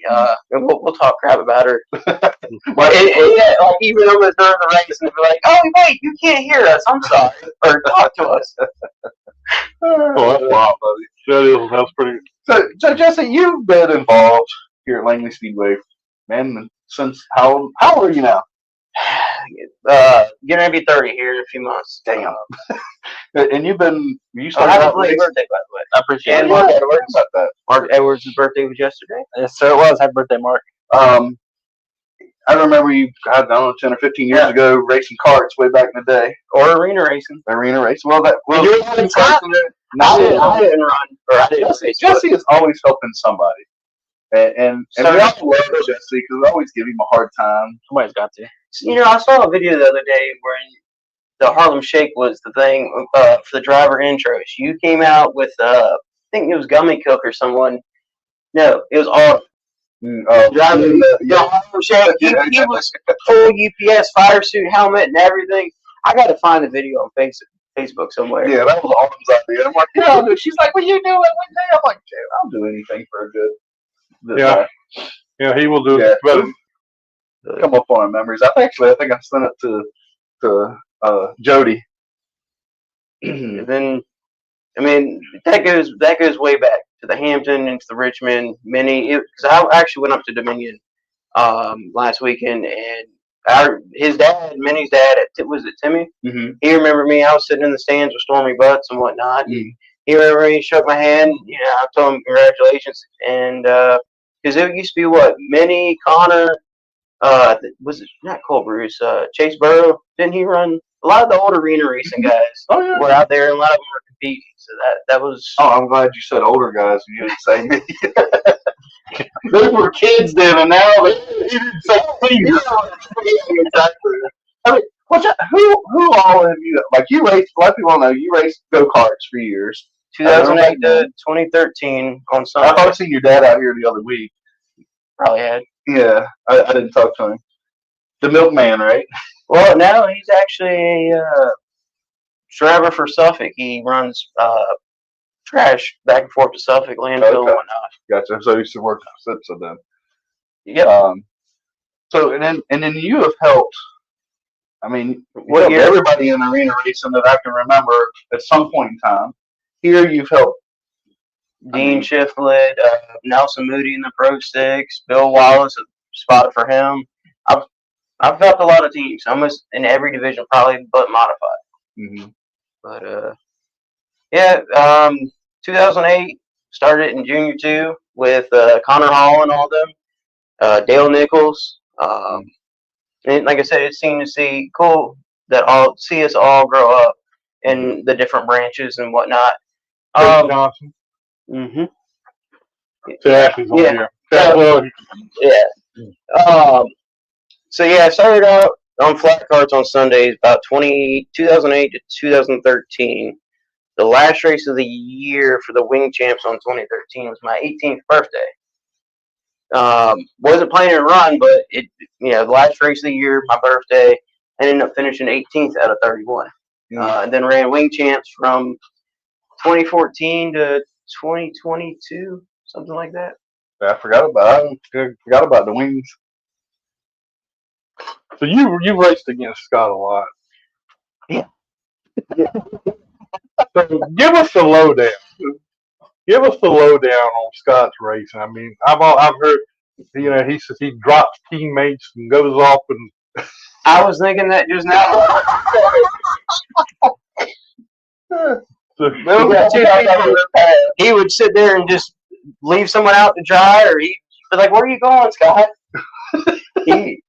And we'll talk crap about her. Like even though it's during the race, and they'll be like, "Oh wait, you can't hear us. I'm sorry," or talk to us. Oh, that's wild, buddy. That's pretty. So Jesse, you've been involved here at Langley Speedway, man, since how old are you now? Getting to be 30 here in a few months. Damn. And you started Happy out belated racing. birthday, by the way. I appreciate And it. Mark Yeah, Edwards. about that. Mark Edwards' birthday was yesterday. Yes, sir, it was. Happy birthday, Mark. I remember you, I don't know, 10 or 15 years ago, racing karts way back in the day. Or arena racing. Arena race. Well, You were in time? I didn't run. Or I didn't race. Jesse is always helping somebody. And So- we all love Jesse because we always give him a hard time. Somebody's got to. I saw a video the other day where the Harlem Shake was the thing for the driver intros. You came out with, I think it was Gummy Cook or someone. No, it was all driving the Harlem Shake. He was full UPS fire suit helmet and everything. I got to find the video on Facebook somewhere. Yeah, that was Autumn's idea. I'm like, yeah, dude. She's like, well, you do it one day. I'm like, dude, I'll do anything for a good. Yeah. Yeah, he will do Yeah. it. But Come up on our memories. I think I sent it to Jody. And then, that goes way back to the Hampton and to the Richmond Mini. Because I actually went up to Dominion last weekend, and his dad, Minnie's dad, was it Timmy? Mm-hmm. He remembered me. I was sitting in the stands with Stormy Butts and whatnot. Mm-hmm. He remembered me, shook my hand. I told him congratulations. And because it used to be what Minnie, Connor, was it not Cole Bruce? Chase Burrow. Didn't he run? A lot of the old arena racing guys were out there, and a lot of them were competing. So that was. Oh, I'm glad you said older guys and you didn't say me. Those were kids then, and now you didn't say seniors. Exactly. I mean, who all have you, like, you raced, a lot of people don't know, you raced go-karts for years. 2008 to 2013 on Sunday. I thought I seen your dad out here the other week. Probably had. Yeah, I didn't talk to him. The milkman, right? Well, now he's actually a driver for Suffolk. He runs trash back and forth to Suffolk, landfill, and whatnot. Gotcha. So you used to work for Simpson then. Yep. So and then you have helped. I mean, What helped year? everybody in arena racing that I can remember at some point in time. Here you've helped Dean Shiflett, Nelson Moody in the Pro Sticks, Bill Wallace, spotted for him. I've helped a lot of teams, almost in every division, probably but modified. Mm-hmm. But 2008 started in Junior 2 with Connor Hall and all them, Dale Nichols. And like I said, it seemed to see cool that see us all grow up in the different branches and whatnot. Chris Johnson. Mm-hmm. So Ashley's on Yeah. here. Yeah. So yeah, I started out on flat carts on Sundays about 2008 to 2013. The last race of the year for the Wing Champs on 2013 was my 18th birthday. Wasn't planning to run, but the last race of the year, my birthday, I ended up finishing 18th out of 31. And then ran Wing Champs from 2014 to 2022, something like that. I forgot about the wings. So you raced against Scott a lot. Yeah. So give us the lowdown. Give us the lowdown on Scott's racing. I mean, I've heard, he says he drops teammates and goes off and. I was thinking that just now. He would sit there and just leave someone out to dry, or he'd be like, "Where are you going, Scott?" he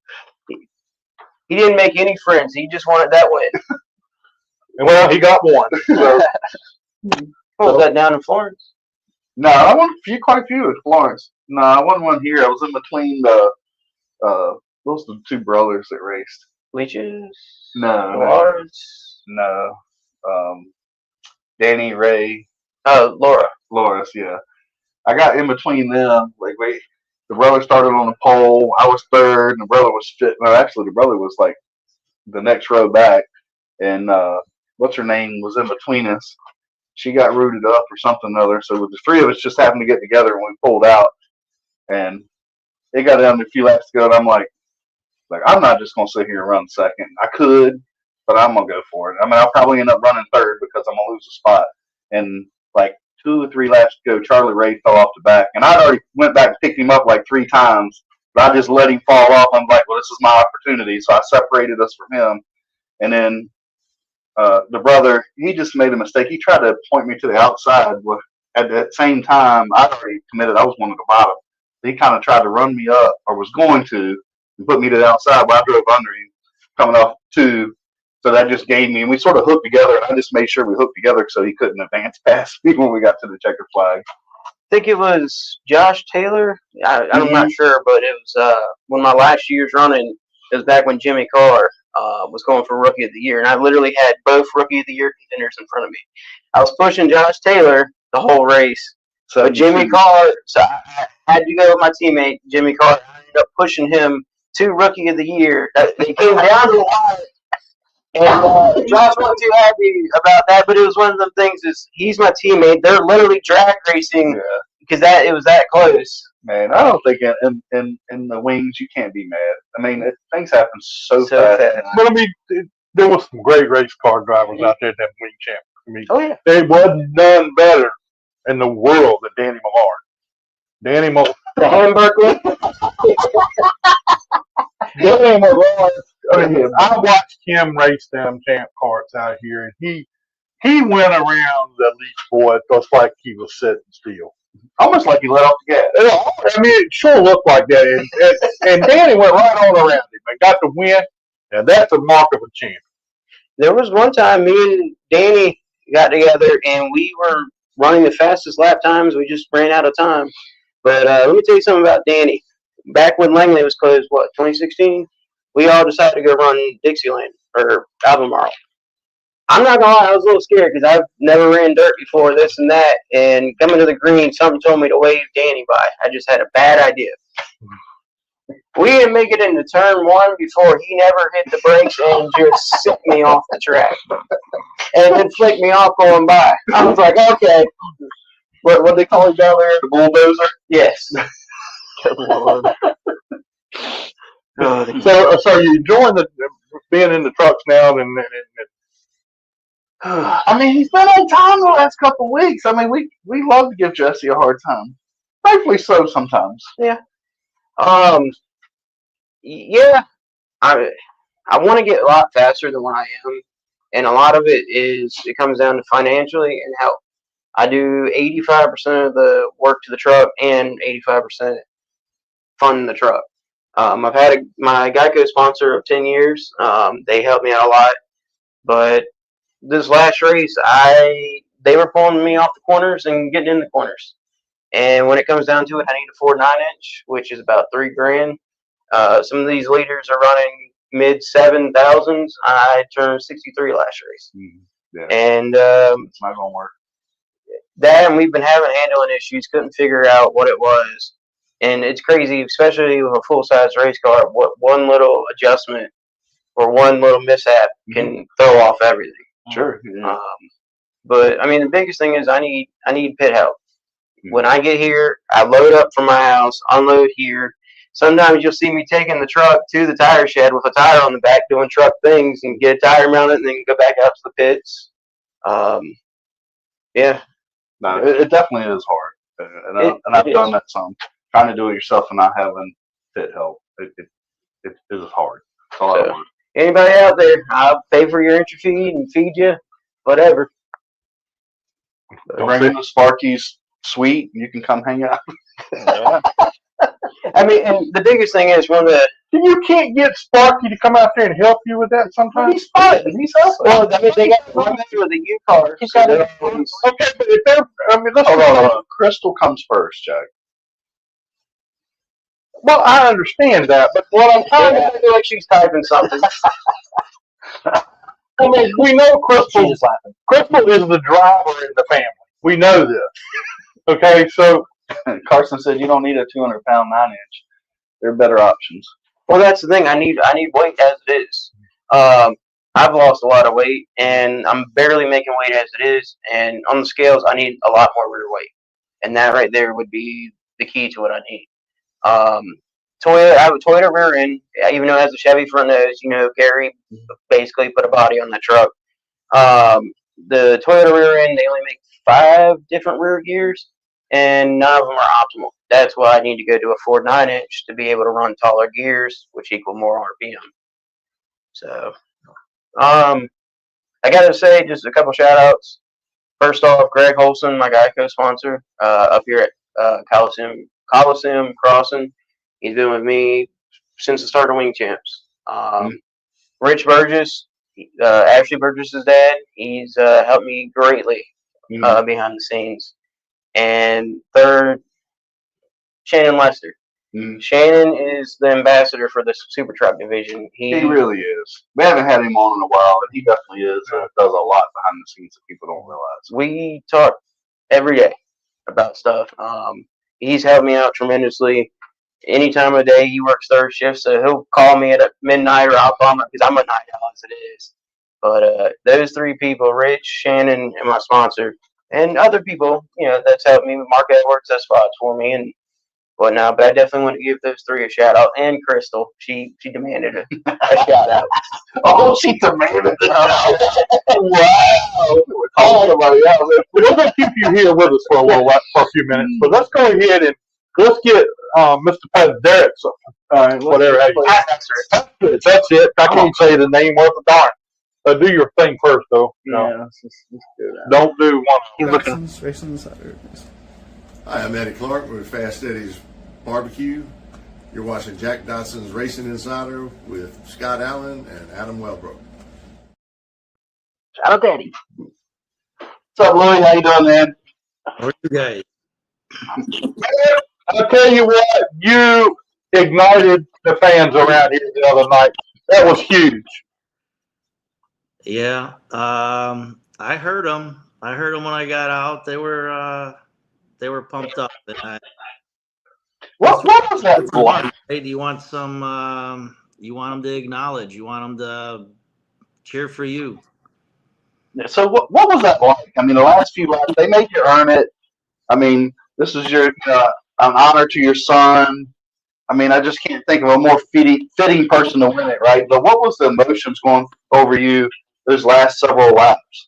didn't make any friends. He just wanted that win. And well, he got one. So. Was that down in Florence? No, I won quite a few at Florence. No, I won one here. I was in between those are the two brothers that raced. Leeches? No. Lawrence? No. Danny, Ray. Oh, Laura. Loris, yeah. I got in between them. The brother started on the pole. I was third, and the brother was fifth. No, actually, the brother was like the next row back. And what's her name was in between us. She got rooted up or something or other. So the three of us just happened to get together and we pulled out. And it got down to a few laps to go, and I'm like, I'm not just going to sit here and run second. I could, but I'm going to go for it. I mean, I'll probably end up running third because I'm going to lose a spot. And 2 or 3 laps to go, Charlie Ray fell off the back. And I'd already went back and picked him up 3 times, but I just let him fall off. I'm like, well, this is my opportunity. So I separated us from him. And then the brother, he just made a mistake. He tried to point me to the outside. Well, at that same time, I'd already committed. I was one at the bottom. He kind of tried to run me up, or was going to, and put me to the outside, but I drove under him, coming off 2. So that just gave me, and we sort of hooked together, and I just made sure we hooked together so he couldn't advance past me when we got to the checker flag. I think it was Josh Taylor. I'm not sure, but it was one of my last years running. It was back when Jimmy Carr was going for Rookie of the Year, and I literally had both Rookie of the Year contenders in front of me. I was pushing Josh Taylor the whole race, but Jimmy Carr, so I had to go with my teammate, Jimmy Carr. I ended up pushing him to Rookie of the Year. He came down to the wire. And Josh wasn't too happy about that, but it was one of the things is he's my teammate. They're literally drag racing because it was that close. Man, I don't think in the wings you can't be mad. I mean, things happen so fast. But I mean, there was some great race car drivers out there that Wing Champ. I mean, there wasn't none better in the world than Danny Millard. Danny Millard. The Hamburger. Danny Millard. I watched him race them champ carts out here, and he went around the lead boy just like he was sitting still. Almost like he let off the gas. I mean, it sure looked like that. And Danny went right on around him and got the win, and that's the mark of a champion. There was one time me and Danny got together, and we were running the fastest lap times. We just ran out of time. But let me tell you something about Danny. Back when Langley was closed, 2016? We all decided to go run Dixieland or Albemarle. I'm not gonna lie, I was a little scared because I've never ran dirt before, this and that. And coming to the green, something told me to wave Danny by. I just had a bad idea. We didn't make it into turn 1 before he never hit the brakes and just sent me off the track. And then flicked me off going by. I was like, okay. What they call it down there? The bulldozer? Yes. So you enjoying being in the trucks now? And I mean, he's been on time the last couple of weeks. I mean, we love to give Jesse a hard time. Rightfully so sometimes. Yeah. Yeah. I want to get a lot faster than what I am, and a lot of it comes down to financially and health. I do 85% of the work to the truck and 85% funding the truck. I've had my Geico sponsor of 10 years. They helped me out a lot, but this last race, they were pulling me off the corners and getting in the corners. And when it comes down to it, I need a Ford 9-inch, which is about $3,000. Some of these leaders are running mid 7,000s. I turned 63 last race, Yeah, and it's not gonna work. that, and we've been having handling issues. Couldn't figure out what it was, and it's crazy, especially with a full size race car. What one little adjustment or one little mishap can throw off everything. Sure. Yeah. But I mean, the biggest thing is I need pit help. When I get here, I load up from my house, unload here. Sometimes you'll see me taking the truck to the tire shed with a tire on the back, doing truck things, and get a tire mounted, and then go back out to the pits. Yeah. No, it definitely is hard, and I've done that some. Trying to do it yourself and not having pit help, it is hard. It's a lot of work. Anybody out there, I'll pay for your entry fee and feed you, whatever. Bring in the Sparky's suite, and you can come hang out. Yeah. I mean, and the biggest thing is You can't get Sparky to come out there and help you with that sometimes. He's fine. He's helping. well, I mean, they got one with a U car. He's So got they're it. always- Okay, but if they're, I mean, let's Hold on. Crystal comes first, Jack. Well, I understand that, but what I'm trying to I feel like she's typing something. I mean, we know She's Crystal just laughing. is the driver in the family. We know this. Okay, so Carson said you don't need a 200-pound 9-inch. There are better options. Well, that's the thing. I need weight as it is. I've lost a lot of weight, and I'm barely making weight as it is. And on the scales, I need a lot more rear weight, and that right there would be the key to what I need. Toyota, I have a Toyota rear end, even though it has a Chevy front nose. You know, Gary basically put a body on that truck. The Toyota rear end, they only make 5 different rear gears, and none of them are optimal. That's why I need to go to a Ford 9-inch to be able to run taller gears, which equal more RPM. So, I gotta say, just a couple shout outs. First off, Greg Holson, my Geico sponsor, up here at Coliseum Crossing. He's been with me since the start of Wing Champs. Rich Burgess, Ashley Burgess's dad, he's helped me greatly behind the scenes. And third, Shannon Lester. Shannon is the ambassador for the Super Truck division. He really is. We haven't had him on in a while, but he definitely is. Does a lot behind the scenes that people don't realize. We talk every day about stuff. He's helped me out tremendously. Any time of day, he works third shift, so he'll call me at midnight, or I'll call him because I'm a night owl as it is. But those 3 people, Rich, Shannon, and my sponsor, and other people, you know, that's helped me. Mark Edwards, that spots for me and whatnot. But I definitely want to give those 3 a shout out. And Crystal, she demanded a shout out. Oh, she demanded it. wow. Call somebody else. We're going to keep you here with us for a few minutes, but let's go ahead and let's get Mr. PAZDERTZ. All right, Whatever. That's it. I can't say the name worth a darn. Do your thing first, though. Yeah, let's do that. Don't do one. He's looking. Dodson'S Racing Insider. Hi, I'm Eddie Clark with Fast Eddie's Barbecue. You're watching Jack Dodson'S Racing Insider with Scott Allen and Adam Wellbrook. Shout out to Eddie. What's up, Louie? How you doing, man? How are you guys? I'll tell you what, you ignited the fans around here the other night. That was huge. Yeah, I heard them. I heard them when I got out. They were pumped up. And What was that like? hey, do you want some? You want them to acknowledge? You want them to cheer for you? So what was that like? I mean, the last few laps, they made you earn it. I mean, this is your an honor to your son. I mean, I just can't think of a more fitting person to win it, right? But what was the emotions going over you those last several laps?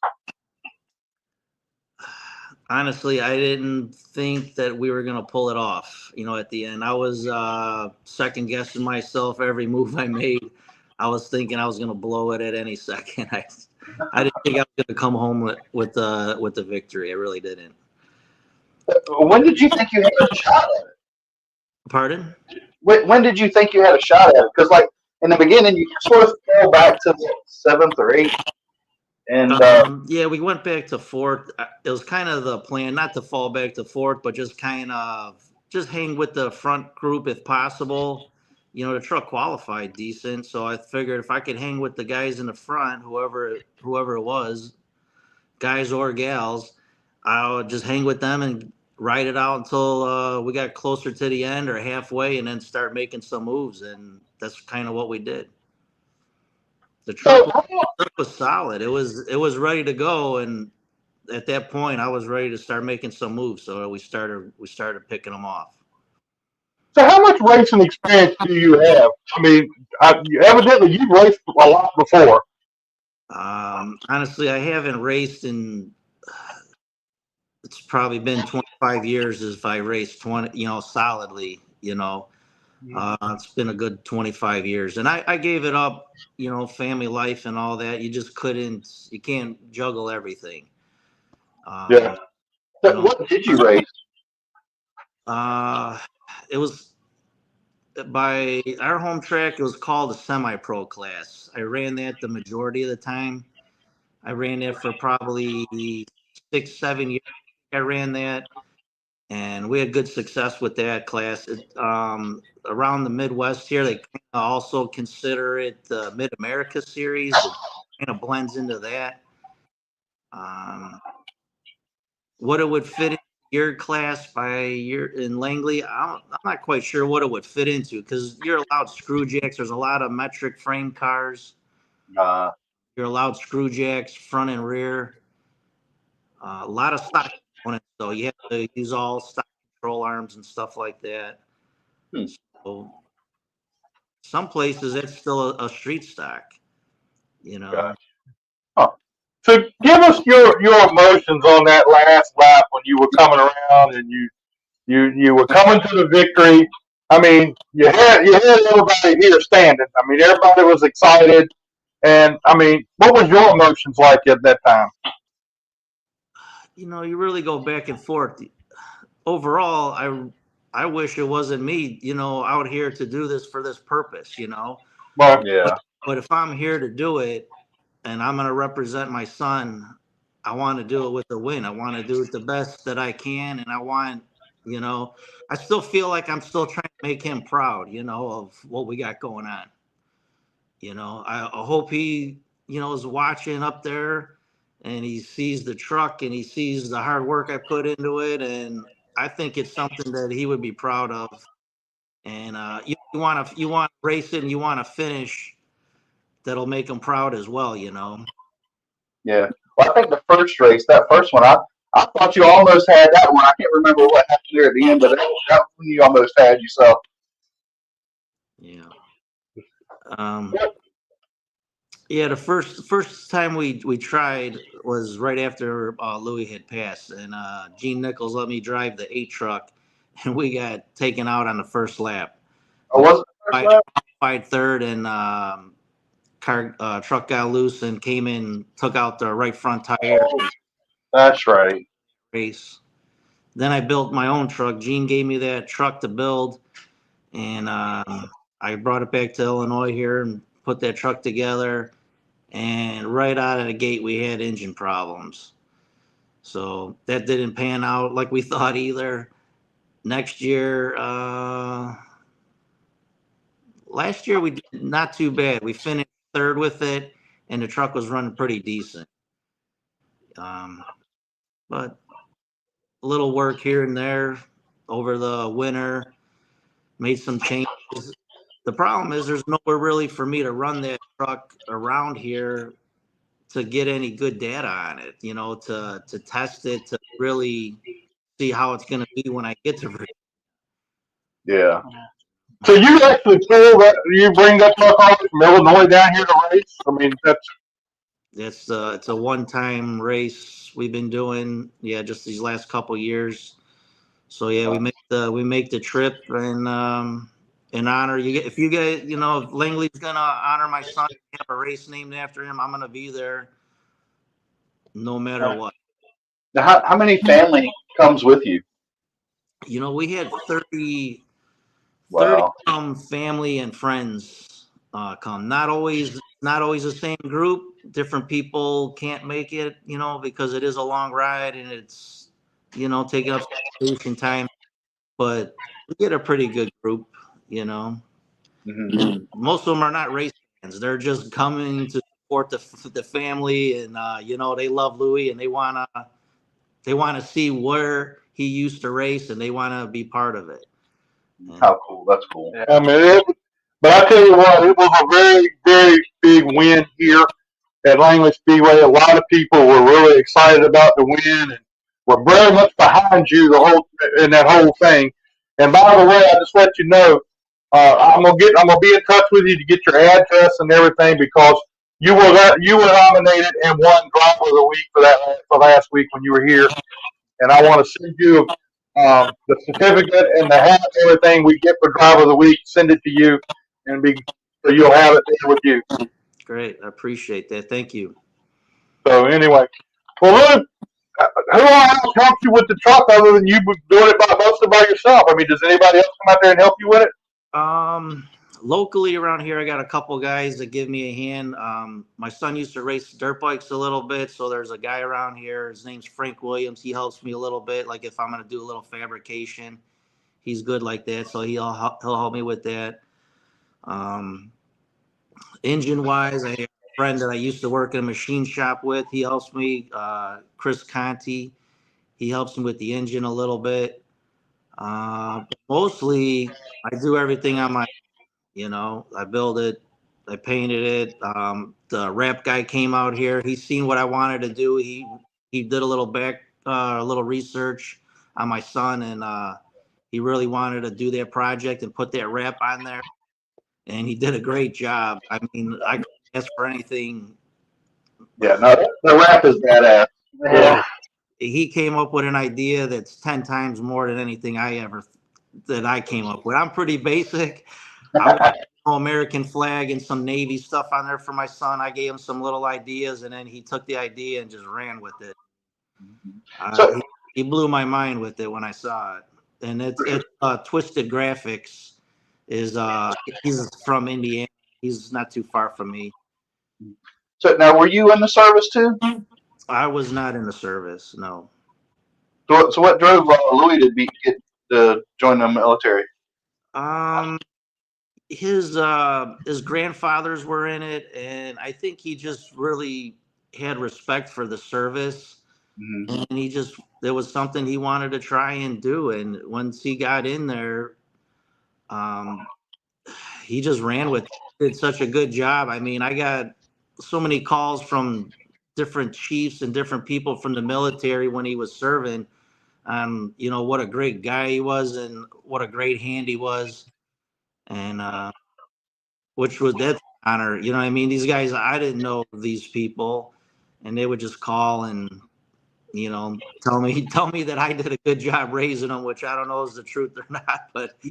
Honestly, I didn't think that we were gonna pull it off. You know, at the end, I was second guessing myself every move I made. I was thinking I was going to blow it at any second. I didn't think I was going to come home with the victory. I really didn't. When did you think you had a shot at it? Pardon? When did you think you had a shot at it? Because like in the beginning, you sort of fell back to the seventh or eighth, and Yeah, we went back to fourth. It was kind of the plan, not to fall back to fourth, but just kind of just hang with the front group if possible. You know, the truck qualified decent, so I figured if I could hang with the guys in the front, whoever it was, guys or gals, I would just hang with them and ride it out until we got closer to the end or halfway, and then start making some moves. And that's kind of what we did. The truck so was solid. It was ready to go, and at that point, I was ready to start making some moves. So we started picking them off. So how much racing experience do you have? I mean, evidently you've raced a lot before. Honestly, I haven't raced in. It's probably been 25 years if I raced 20, solidly. It's been a good 25 years, and I gave it up. Family life and all that. You can't juggle everything. Yeah. what did you race? It was by our home track. It was called a semi-pro class. I ran that the majority of the time. I ran that for probably 6, 7 years. I ran that, and we had good success with that class. Around the Midwest here, they kind of also consider it the Mid America Series. It kind of blends into that. What it would fit in your class in Langley, I'm not quite sure what it would fit into because you're allowed screw jacks. There's a lot of metric frame cars. Uh, You're allowed screw jacks front and rear. A lot of stock components, so you have to use all stock control arms and stuff like that. Hmm. So some places it's still a street stock. Gotcha. Huh. So give us your emotions on that last lap when you were coming around and you were coming to the victory. I mean, you had everybody here standing. I mean, everybody was excited, and I mean, what was your emotions like at that time? You really go back and forth. Overall, I wish it wasn't me, out here to do this for this purpose, Well, yeah, But if I'm here to do it and I'm going to represent my son, I want to do it with a win. I want to do it the best that I can. And I still feel like I'm still trying to make him proud, of what we got going on. I hope he, is watching up there and he sees the truck and he sees the hard work I put into it. And I think it's something that he would be proud of. And you want to race it and you want to finish. That'll make him proud as well. yeah. Well, I think the first race, that first one, I thought you almost had that one. I can't remember what happened there at the end, but that one you almost had yourself. Yeah. Yeah, the first time we tried was right after Louis had passed, and Gene Nichols let me drive the 8 truck, and we got taken out on the first lap. Oh, was it the first lap? Qualified third, and truck got loose and came in, took out the right front tire. That's right. Race. Then I built my own truck. Gene gave me that truck to build, and I brought it back to Illinois here and put that truck together. And right out of the gate, we had engine problems. So that didn't pan out like we thought either. Next year, last year we did not too bad. We finished third with it, and the truck was running pretty decent. But a little work here and there over the winter, made some changes. The problem is there's nowhere really for me to run that truck around here to get any good data on it, to test it, to really see how it's going to be when I get to Virginia. Yeah. so you actually you bring that truck all the way from Illinois down here to race? I mean, It's a one-time race we've been doing, just these last couple years. So yeah, we make the trip, and in honor. If you get, if Langley's gonna honor my son, have a race named after him, I'm gonna be there, no matter what. Now, how many family comes with you? We had 30 Wow. some family and friends come. Not always the same group. Different people can't make it, because it is a long ride and it's, taking up station time. But we get a pretty good group, Hmm. Most of them are not race fans. They're just coming to support the family, and they love Louis, and they wanna see where he used to race, and they wanna be part of it. And How cool. That's cool. Yeah, I mean, but I tell you what, it was a very, very big win here at Langley Speedway. A lot of people were really excited about the win and were very much behind you in that whole thing. And by the way, I just let you know, I'm gonna be in touch with you to get your address and everything because you were nominated and won Driver of the Week for last week when you were here, and I want to send you the certificate and the hat and everything we get for Driver of the Week. Send it to you, and so you'll have it there with you. great, I appreciate that. Thank you. So anyway, well, Lou, who else helped you with the truck other than you doing it by yourself? I mean, does anybody else come out there and help you with it? Locally around here, I got a couple guys that give me a hand. My son used to race dirt bikes a little bit, so there's a guy around here. His name's Frank Williams. He helps me a little bit. Like if I'm gonna do a little fabrication, he's good like that, so he'll help me with that. Um, Engine wise, I have a friend that I used to work in a machine shop with. He helps me. Chris Conti, he helps me with the engine a little bit. Mostly, I do everything on my I build it, I painted it. The wrap guy came out here. He's seen what I wanted to do. He did a little research on my son, and he really wanted to do that project and put that wrap on there. And he did a great job. I mean, I couldn't ask for anything. Yeah, no, the rap is badass. Yeah. He came up with an idea that's 10 times more than anything that I came up with. I'm pretty basic. I want American flag and some Navy stuff on there for my son. I gave him some little ideas, and then he took the idea and just ran with it. So, He blew my mind with it when I saw it. And it's Twisted Graphics. He's from Indiana. He's not too far from me. so now, were you in the service too? I was not in the service, no. So what drove Louis to get to join the military? His grandfathers were in it, and I think he just really had respect for the service, Mm-hmm. and there was something he wanted to try and do. And once he got in there, he just ran with it. Did such a good job. I mean, I got so many calls from different chiefs and different people from the military when he was serving on, what a great guy he was and what a great hand he was. And that's an honor. You know what I mean? These guys, I didn't know these people, and they would just call and, tell me that I did a good job raising them, which I don't know is the truth or not, but he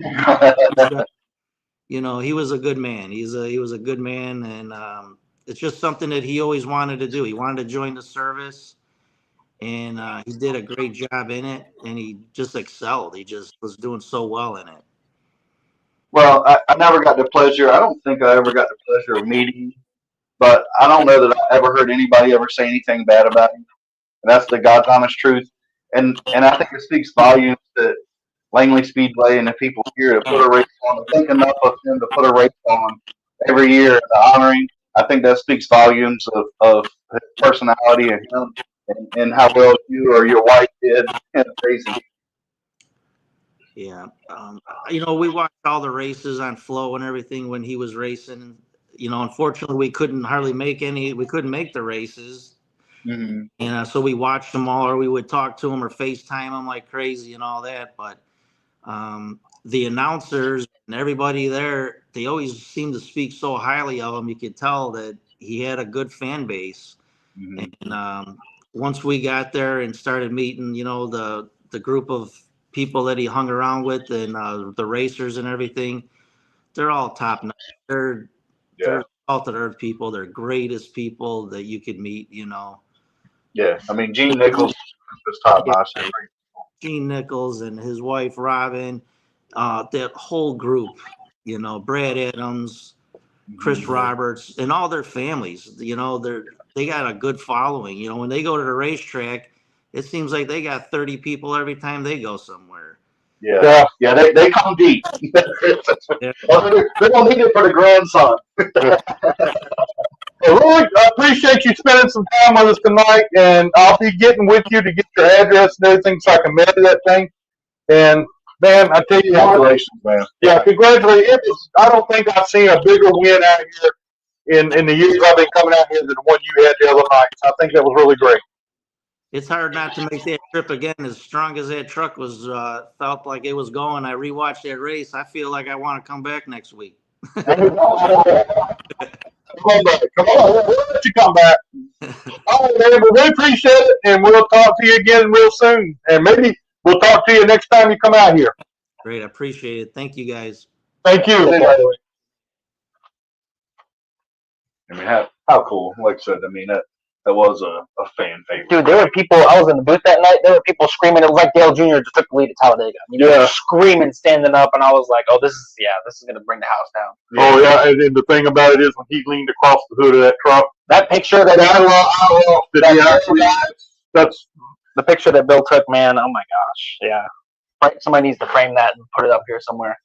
was a good man. He was a good man, and it's just something that he always wanted to do. He wanted to join the service, and he did a great job in it, and he just excelled. He just was doing so well in it. Well, I never got the pleasure. I don't think I ever got the pleasure of meeting him, but I don't know that I ever heard anybody ever say anything bad about him. And that's the God's honest truth. And I think it speaks volumes that Langley Speedway and the people here to put a race on, to think enough of him to put a race on every year to honor him. I think that speaks volumes of his personality and him and how well you or your wife did in racing. Yeah. We watched all the races on Flow and everything when he was racing. Unfortunately, we couldn't make the races. Mm-hmm. And so we watched them all, or we would talk to him or FaceTime him like crazy and all that. But the announcers and everybody there, they always seemed to speak so highly of him. You could tell that he had a good fan base. Mm-hmm. And once we got there and started meeting, the group of people that he hung around with and the racers and everything, they're all top notch. They're Yeah. they're salt of the earth people. They're greatest people that you could meet. Yeah. I mean, Gene Nichols is top Yeah. notch. Gene Nichols and his wife Robin, that whole group. Brad Adams, Chris Roberts, and all their families. They got a good following. When they go to the racetrack, it seems like they got 30 people every time they go somewhere. Yeah. Yeah. They come deep. Yeah. They're gonna need it for the grandson. Well, Louie, I appreciate you spending some time with us tonight, and I'll be getting with you to get your address and everything so I can mail that thing. And man, I tell you what, Congratulations, man. yeah, congratulations. I don't think I've seen a bigger win out here in the years I've been coming out here than the one you had the other night. I think that was really great. It's hard not to make that trip again. As strong as that truck was, felt like it was going. I rewatched that race. I feel like I want to come back next week. Come back. Come on. We'll let you come back. All right, man. But we appreciate it, and we'll talk to you again real soon. And maybe we'll talk to you next time you come out here. Great. I appreciate it. Thank you, guys. Thank you. I mean, how cool. Like I said, I mean, that was a fan favorite. Dude, there were people. I was in the booth that night. There were people screaming. It was like Dale Jr. just took the lead at Talladega. Screaming, standing up, and I was like, "Oh, this is gonna bring the house down." Oh yeah, and the thing about it is when he leaned across the hood of that truck, That picture that that's the picture that Bill took, man. Oh my gosh, yeah. Somebody needs to frame that and put it up here somewhere.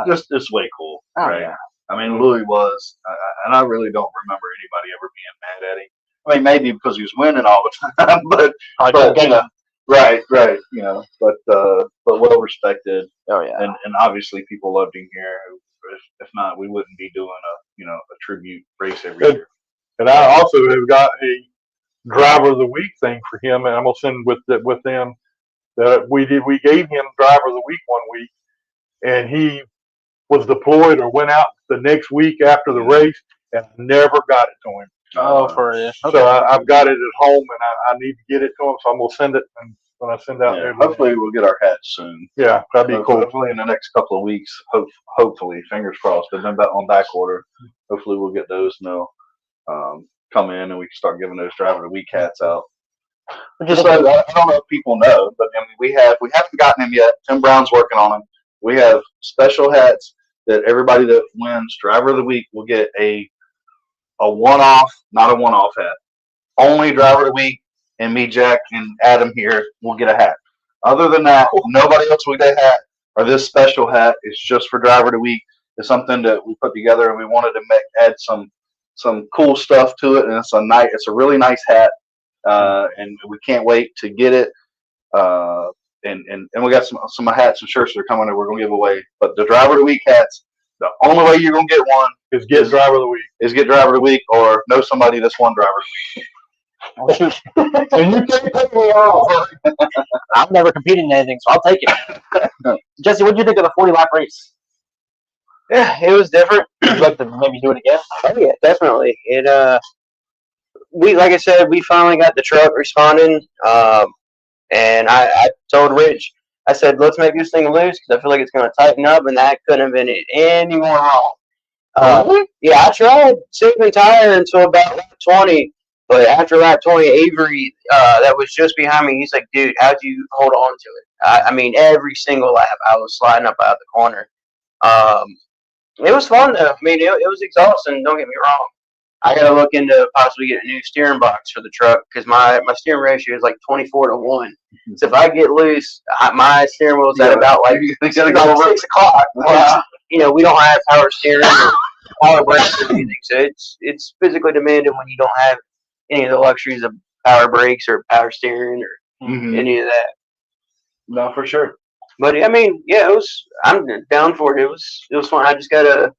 Just way cool, Oh right? yeah. I mean, Louis was, and I really don't remember anybody ever being mad at him. I mean, maybe because he was winning all the time, but right, but well respected, Oh yeah. and obviously people loved him here. If not, we wouldn't be doing a tribute race every year. and I also have got a driver of the week thing for him, and I'm gonna send with them that we gave him driver of the week one week, and he was deployed or went out the next week after the race, and never got it to him. Oh, for you. So I've got it at home, and I need to get it to him. So I'm gonna send it, and when I send out Yeah, there, hopefully we'll get our hats soon. yeah, that'd be cool. Hopefully in the next couple of weeks. Hopefully, fingers crossed. They've been on back order. Hopefully we'll get those and they'll come in and we can start giving those driver of the week hats out. Just so I don't know if people know, but I mean we haven't gotten them yet. Tim Brown's working on them. We have special hats that everybody that wins driver of the week will get a one-off, not a one-off hat. Only driver of the week, and me, Jack, and Adam here will get a hat. Other than that, nobody else will get a hat. Or this special hat is just for driver of the week. It's something that we put together, and we wanted to add some cool stuff to it. And it's a really nice hat, and we can't wait to get it. And we got some hats and shirts that are coming that we're gonna give away. But the driver of the week hats, the only way you're gonna get one Is get driver of the week. is get driver of the week or know somebody that's won driver of the week. And you can't take me off. I've never competed in anything, so I'll take it. Jesse, what did you think of the 40-lap race? Yeah, it was different. Would you like to maybe do it again? Oh yeah, definitely. Like I said, we finally got the truck responding. And I told Rich, I said, let's make this thing loose because I feel like it's going to tighten up, and that couldn't have been any more wrong. Yeah, I tried signaling tire until about lap 20, but after lap 20, Avery, that was just behind me, he's like, dude, how'd you hold on to it? I mean, every single lap I was sliding up out the corner. It was fun, though. I mean, it was exhausting, don't get me wrong. I got to look into possibly getting a new steering box for the truck because my steering ratio is like 24-1. So if I get loose, my steering wheel's at about like 6 o'clock. We don't have power steering or power brakes or anything. So it's physically demanding when you don't have any of the luxuries of power brakes or power steering or any of that. No, for sure. But I mean, yeah, I'm down for it. It was fun. I just got a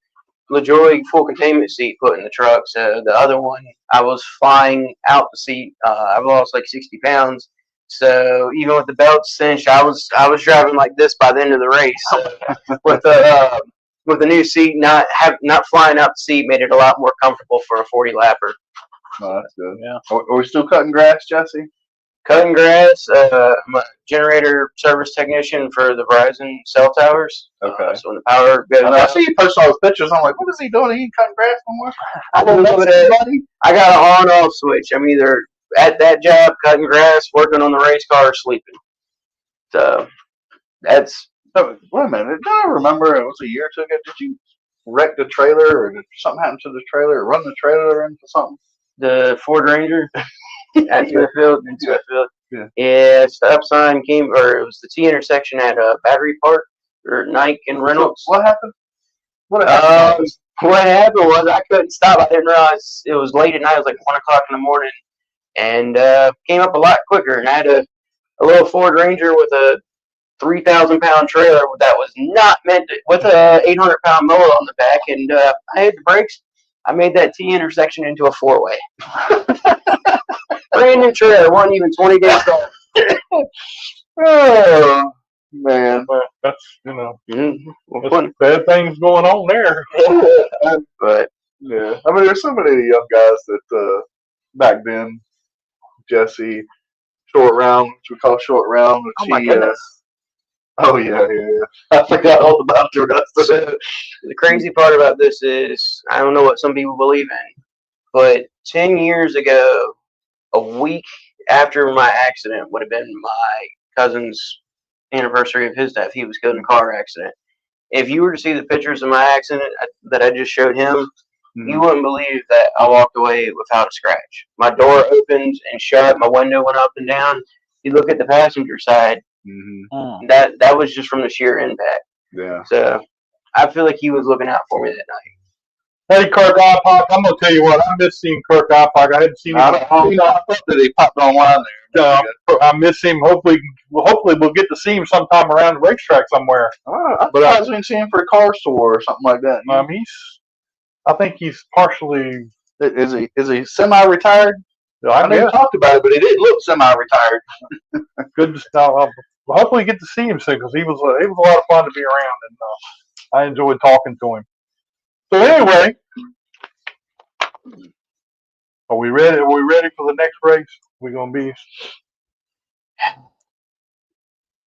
LaJoy full containment seat put in the truck. So the other one, I was flying out the seat. I've lost like 60 pounds. So even with the belts cinched, I was driving like this by the end of the race. So with the new seat, not flying out the seat made it a lot more comfortable for a 40 lapper. No, that's good. Yeah. Are we still cutting grass, Jesse? Cutting grass. I'm a generator service technician for the Verizon cell towers. Okay. So when the power goes I out, see you post all those pictures. I'm like, what is he doing? He ain't cutting grass no more. I don't know that. I got an on-off switch. I'm either at that job cutting grass, working on the race car, or sleeping. So that's. So, wait a minute. Do I remember it was a year or two ago? Did you wreck the trailer, or did something happen to the trailer, or run the trailer into something? The Ford Ranger at Smithfield. Yeah. Yeah, stop sign came, or it was the T intersection at Battery Park or Nike and Reynolds. What happened? What happened? What happened was I couldn't stop. I didn't realize it was late at night. It was like 1 o'clock in the morning, and came up a lot quicker. And I had a little Ford Ranger with a 3,000-pound trailer that was not meant to, with a 800-pound mower on the back, and I hit the brakes. I made that T intersection into a 4-way. Brand new trailer, wasn't even 20 days old. Oh man, But that's, you know, Well, that's bad things going on there. but yeah. I mean, there's so many young guys that back then, Jesse, short round, which we call short round. Which oh my goodness. Oh yeah. I forgot all about the rest of it. The crazy part about this is I don't know what some people believe in, but 10 years ago, a week after my accident would have been my cousin's anniversary of his death. He was killed in a car accident. If you were to see the pictures of my accident that I just showed him, you wouldn't believe that I walked away without a scratch. My door opened and shut. My window went up and down. You look at the passenger side, that was just from the sheer impact. Yeah. So I feel like he was looking out for me that night. Hey, Kirk Ipock, I'm gonna tell you what, I miss seeing Kirk Ipock. I hadn't seen him. I thought that he popped online there. I miss him. Hopefully we'll get to see him sometime around the racetrack somewhere. I thought I was going to see him for a car store or something like that. I think he's partially. Is he semi-retired? I know you talked about it, but he didn't look semi-retired. Good to start. Hopefully get to see him soon because he was a lot of fun to be around, and I enjoyed talking to him. So anyway, are we ready? Are we ready for the next race? We're gonna be.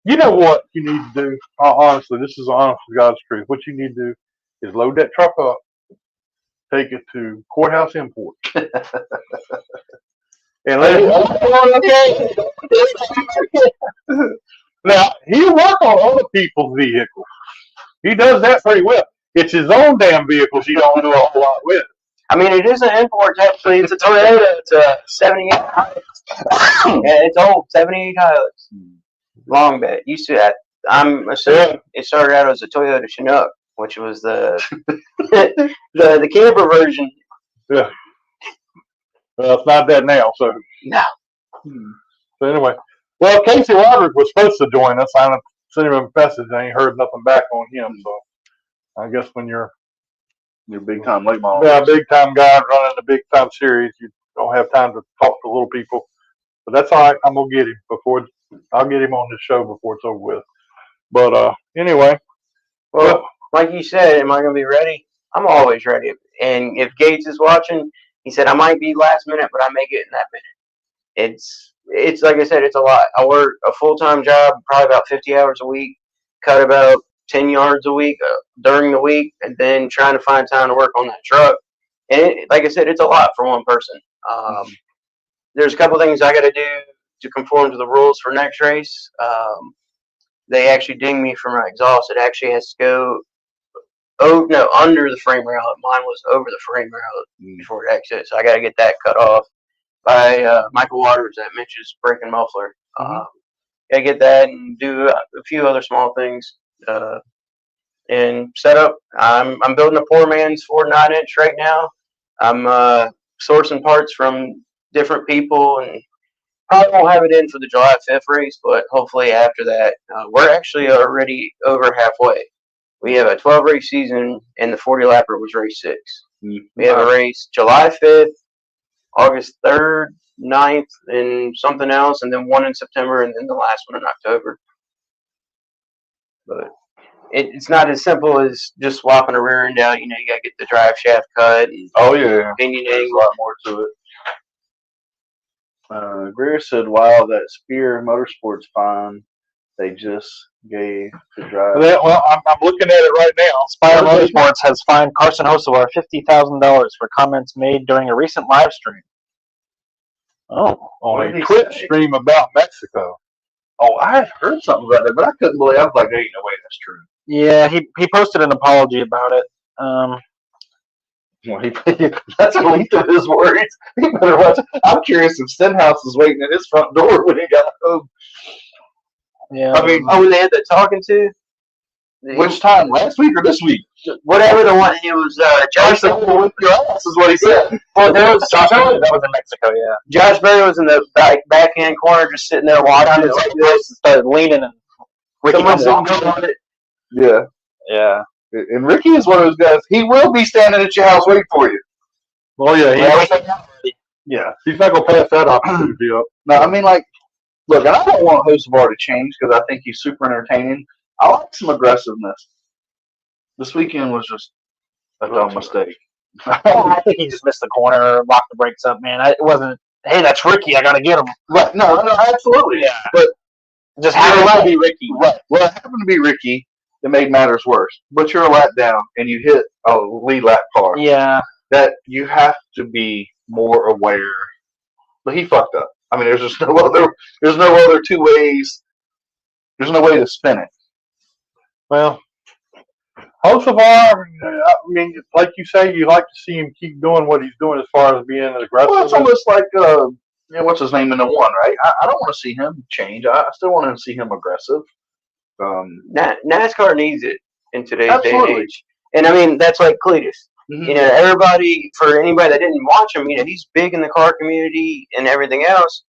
You know what you need to do? Honestly, this is honest to God's truth. What you need to do is load that truck up, take it to Courthouse Import, and let it. Now he'll work on other people's vehicles. He does that pretty well. It's his own damn vehicles he don't do a whole lot with. I mean, it is an import, technically. It's a Toyota. It's a 78 Hilux. Yeah, it's old, 78 Hilux. Long bed. Used to that. I'm assuming it started out as a Toyota Chinook, which was the the camper version. Yeah. Well, it's not that now, so. No. So anyway, well, Casey Roderick was supposed to join us. I sent him a message. I ain't heard nothing back on him, so I guess when you're big time late model. Yeah, big time guy running the big time series, you don't have time to talk to little people. But that's all right. I'm gonna get him I'll get him on the show before it's over with. But anyway, well, like you said, am I gonna be ready? I'm always ready. And if Gates is watching, he said I might be last minute, but I may get in that minute. It's like I said, it's a lot. I work a full-time job, probably about 50 hours a week, cut about 10 yards a week during the week, and then trying to find time to work on that truck. And like I said, it's a lot for one person. There's a couple things I got to do to conform to the rules for next race. They actually ding me for my exhaust. It actually has to go under the frame rail. Mine was over the frame rail before it exits. So I got to get that cut off by Michael Waters at Mitch's brake and muffler. Gotta get that and do a few other small things. And set up. I'm building a poor man's Ford 9-inch right now. I'm sourcing parts from different people, and probably won't have it in for the July 5th race, but hopefully after that. We're actually already over halfway. We have a 12-race season, and the 40-lapper was race 6. We have a race July 5th, August 3rd, 9th, and something else, and then one in September, and then the last one in October. But it's not as simple as just swapping a rear end out. You got to get the drive shaft cut. And oh, yeah. Pinion There's angle. a lot more to it. Greer said, "Wow, that Spear Motorsports fine they just gave to drive." Well, I'm looking at it right now. Spider Motorsports has fined Carson Hocevar $50,000 for comments made during a recent live stream. Oh, What on did a he Twitch say? stream about Mexico. Oh, I had heard something about that, but I couldn't believe. I was like, "There ain't no way that's true." Yeah, he posted an apology about it. Well, that's the least of his worries. He better watch. I'm curious if Stenhouse is waiting at his front door when he got home. Yeah. I mean, Oh, when they had that talking to? which time? Last week or this week? Whatever the one, it was Josh. Josh will whip your ass is what he said. Well, there was Josh Berry, that was in Mexico, yeah. Josh Berry was in the backhand corner, just sitting there watching it like this. Started leaning and Ricky Someone comes said, walking. "Go on it." Yeah. Yeah. And Ricky is one of those guys. He will be standing at your house waiting for you. Oh yeah, Yeah. he's not gonna pass that opportunity up. No, I mean, like, look, and I don't want Hocevar to change because I think he's super entertaining. I like some aggressiveness. This weekend was just a dumb mistake. I think he just missed the corner, locked the brakes up, man. It wasn't, hey, that's Ricky, I gotta get him. Right. No, absolutely. Yeah. But Just happened to be Ricky. right. Well, it happened to be Ricky that made matters worse. But you're a lap down and you hit a lead lap car. Yeah. That you have to be more aware. But he fucked up. I mean, there's just no other. There's no other two ways. There's no way to spin it. Well, Hocevar, I mean, like you say, you like to see him keep doing what he's doing as far as being aggressive. Well, it's almost like what's his name in the one, right? I don't want to see him change. I still want to see him aggressive. NASCAR needs it in today's day and Absolutely. age. And I mean, that's like Cletus. Mhm. You know, everybody, for anybody that didn't watch him, you know, he's big in the car community and everything else.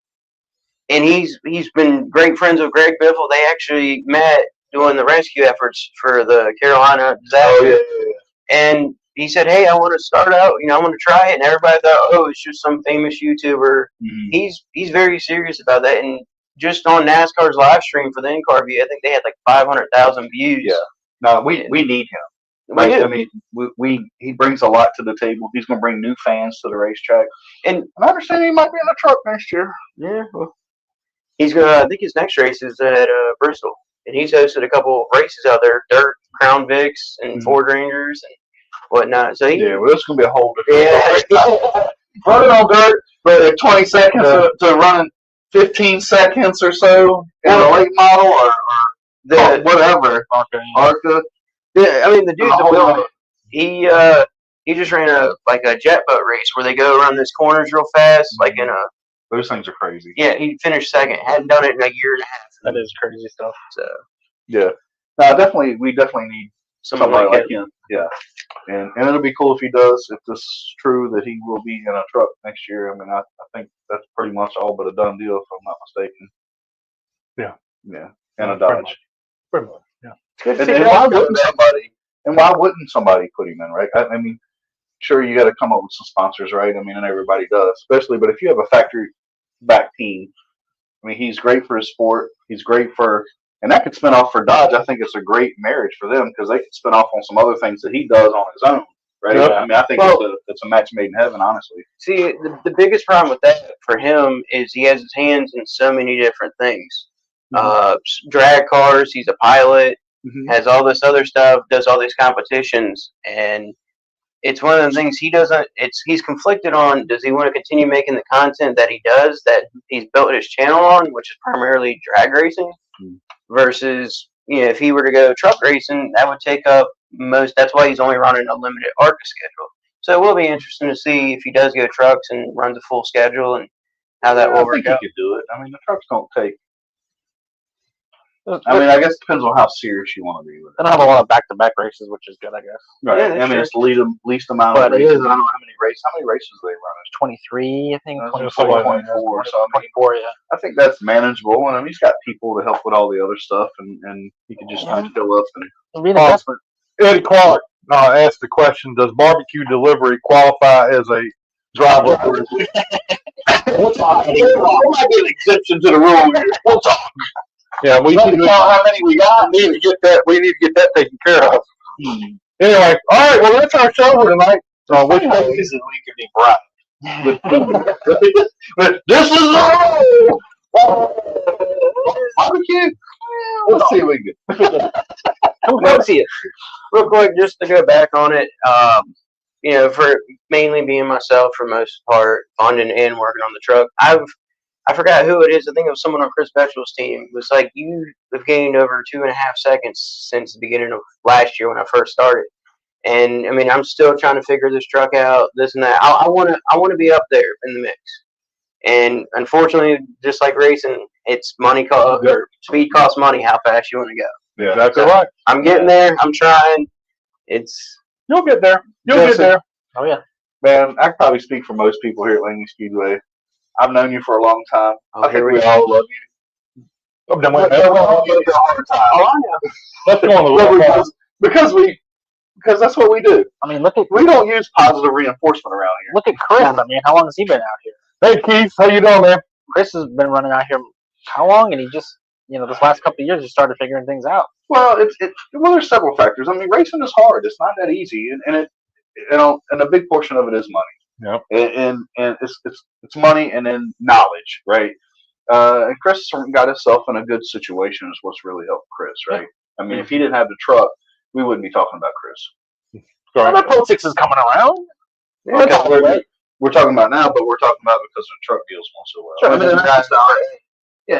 And he's been great friends with Greg Biffle. They actually met doing the rescue efforts for the Carolina disaster. Oh yeah. And he said, "Hey, I want to start out. You know, I want to try it." And everybody thought, "Oh, it's just some famous YouTuber." Mhm. He's very serious about that. And just on NASCAR's live stream for the in-car view, I think they had like 500,000 views. Yeah. No, we need him. Right? I mean, he brings a lot to the table. He's going to bring new fans to the racetrack. And I understand he might be in the truck next year. yeah, well, he's gonna. I think his next race is at Bristol, and he's hosted a couple races out there: dirt, Crown Vics, and Ford Rangers, and whatnot. So he, Yeah, well, it's going to be a whole different. yeah, Running on dirt, but at 20 seconds to running 15 seconds or so in a late model or whatever. Okay. Arca. yeah. I mean, the dude's a builder. He just ran a jet boat race where they go around these corners real fast, like in a. Those things are crazy. Yeah, he finished second. Hadn't done it in a year and a half. That is crazy stuff. So Yeah. No, we definitely need someone somebody like like him. Yeah. And it'll be cool if he does, if this is true that he will be in a truck next year. I mean, I think that's pretty much all but a done deal, if I'm not mistaken. Yeah. Yeah. And a Pretty Dodge. much. Pretty much. Yeah. And why wouldn't somebody put him in, right? I mean, sure, you got to come up with some sponsors, right? I mean, and everybody does, especially. But if you have a factory back team, I mean, he's great for his sport. He's great for, and that could spin off for Dodge. I think it's a great marriage for them because they could spin off on some other things that he does on his own, right? Yeah. I mean, I think it's a match made in heaven, honestly. See, the biggest problem with that for him is he has his hands in so many different things. Drag cars, he's a pilot, has all this other stuff, does all these competitions, and it's one of the things he doesn't. He's conflicted on. Does he want to continue making the content that he does, that he's built his channel on, which is primarily drag racing, versus if he were to go truck racing, that would take up most. That's why he's only running a limited ARCA schedule. So it will be interesting to see if he does go trucks and runs a full schedule and how that will I work think out. he could do it. I mean, the trucks don't take. I mean, I guess it depends on how serious you want to be with it. They don't have a lot of back-to-back races, which is good, I guess. Right. Yeah, I mean, that's it's the least amount But of it races. is, I don't know how many races. How many races do they run? 23, I think. 24, 24. So I mean, 24, yeah. I think that's manageable, and I mean, he's got people to help with all the other stuff, and he can just kind of fill up. And It'll be an investment. Eddie Clark asked the question: does barbecue delivery qualify as a driver? we'll talk. There might be an exception to the rule here. We'll talk. Yeah, we need to count how many we got. need to get that. We need to get that taken care of. Anyway, all right. Well, that's our show for tonight. Which day is it? We could be bright. But this is barbecue. Let's see what we get. Come see it. Real quick, just to go back on it, you know, for mainly being myself for most part, funding and working on the truck, I forgot who it is. I think it was someone on Chris Betchell's team. It was like, you have gained over 2.5 seconds since the beginning of last year when I first started. And I mean, I'm still trying to figure this truck out, this and that. I want to be up there in the mix. And unfortunately, just like racing, it's money or speed costs money. How fast you want to go? Yeah, exactly right. I'm getting there. I'm trying. You'll get there. You'll get there. Oh yeah. Man, I can probably speak for most people here at Langley Speedway. I've known you for a long time. Oh, I think we all love you. Oh, then But we all give you a hard time. Oh, I know. let's go on the Well, little because that's what we do. I mean, look at We don't use positive reinforcement around here. Chris. I mean, how long has he been out here? Hey, Keith, how you doing, man? Chris has been running out here how long? And he just, this last couple of years, just started figuring things out. Well, well, there's several factors. I mean, racing is hard. It's not that easy, and a big portion of it is money. Yep. And it's money and then knowledge, right? And Chris got himself in a good situation. Is what's really helped Chris, right? I mean, if he didn't have the truck, we wouldn't be talking about Chris. Well, the Pro 6 is coming around. Yeah, we're talking about now, but we're talking about because the truck deal's going so well. Sure. I mean,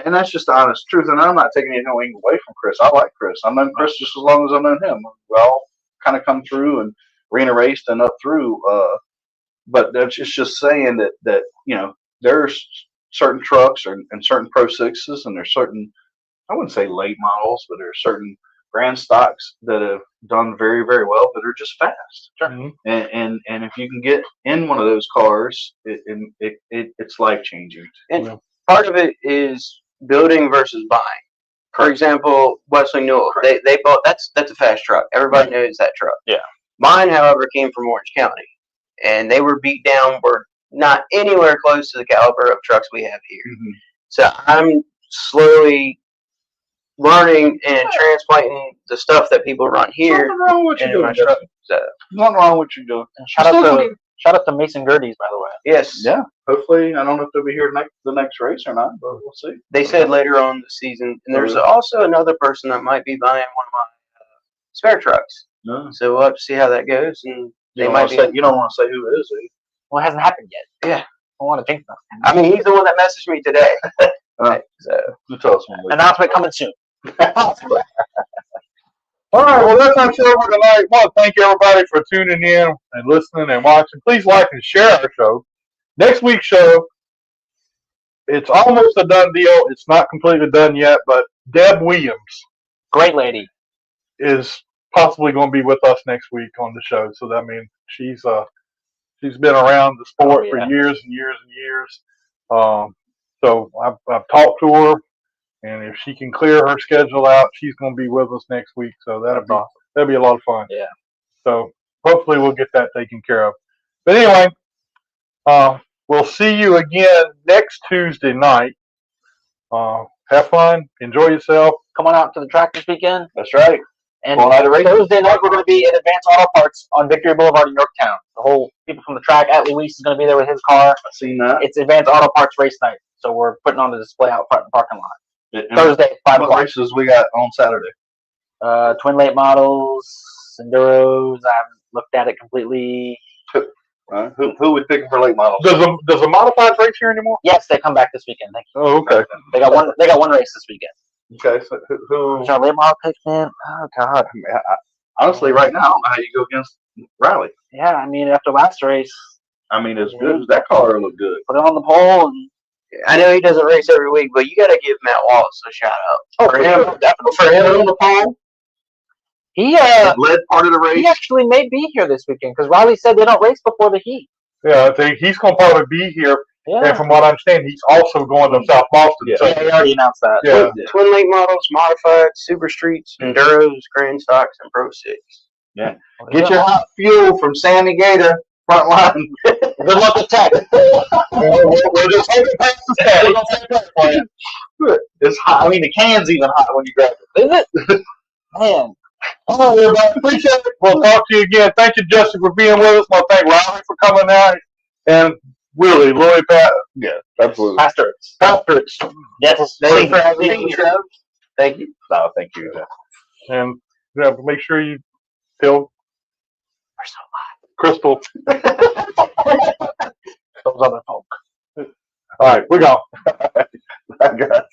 and that's just the honest truth. And I'm not taking anything away from Chris. I like Chris. I've known Chris just as long as I've known him. We all kind of come through and arena raced and up through. But it's just saying that there's certain trucks and certain Pro 6s, and there's certain, I wouldn't say late models, but there's certain brand stocks that have done very, very well that are just fast. Sure. And if you can get in one of those cars, it's life changing. And part of it is building versus buying. For example, Wesley Newell, they bought that's a fast truck. Everybody knows that truck. Yeah. Mine, however, came from Orange County, and they were beat down. Were not anywhere close to the caliber of trucks we have here. Mm-hmm. So I'm slowly learning and transplanting the stuff that people run here Nothing wrong with what into you're my doing. truck. So Nothing wrong with what you're doing. And shout out to Mason Gerties, by the way. yes, Yeah. Hopefully, I don't know if they'll be here the next race or not, but we'll see. they said later on in the season. And there's also another person that might be buying one of my spare trucks. No. So we'll have to see how that goes. And You don't want to say who it is, do you? Well, it hasn't happened yet. Yeah. I don't want to jinx them. I mean, he's the one that messaged me today. So You tell us when we Announcement coming soon. All right, well, that's our show for tonight. I want to thank everybody for tuning in and listening and watching. Please like and share our show. Next week's show, it's almost a done deal. It's not completely done yet, but Deb Williams Great lady. is possibly going to be with us next week on the show. So that means she's been around the sport for years and years and years. So I've talked to her, and if she can clear her schedule out, she's going to be with us next week. So that'll be a lot of fun. Yeah. So hopefully we'll get that taken care of. But anyway, we'll see you again next Tuesday night. Have fun, enjoy yourself. Come on out to the track this weekend. That's right. And Going out of race. Thursday night, we're going to be at Advanced Auto Parts on Victory Boulevard in Yorktown. The whole people from the track, LOUIE is going to be there with his car. I've seen that. It's Advanced Auto Parts race night. So we're putting on the display out front in the parking lot. And Thursday, 5 what o'clock. races we got on Saturday? Twin late models, Enduros. I haven't looked at it completely. Who we picking for late models? Does the modified race here anymore? Yes, they come back this weekend. Thank you. Oh, okay. They got one race this weekend. Okay, so who? Which our late model picks, man. Oh God. Honestly, right now, I don't know how you go against Riley. Yeah, I mean after last race, I mean, as good as that car looked good. put it on the pole and I know he doesn't race every week, but you got to give Matt Wallace a shout out. For him on the pole, he led part of the race. he actually may be here this weekend because Riley said they don't race before the heat. Yeah, I think he's going to probably be here. Yeah. And from what I understand, he's also going to South Boston. Yeah. So, Yeah, he already announced that. yeah. Twin late models, modified, super streets, Enduros, Grand Stocks, and Pro 6. Get your hot fuel from Sandy Gator front line. Good luck with tech. We're just hoping past the stat. It's hot. I mean, the can's even hot when you grab it. Is it? Man. All right, everybody. Appreciate it. We'll talk to you again. Thank you, Justin, for being with us. I want to thank Riley for coming out. And Really, Louis Pat? Yeah, absolutely. PAZDERTZ. PAZDERTZ. Yes, Thank thank you for having me. you. Thank you. No, thank you. And yeah, make sure you tell Crystal. Those other folk. All right, we're gone. I got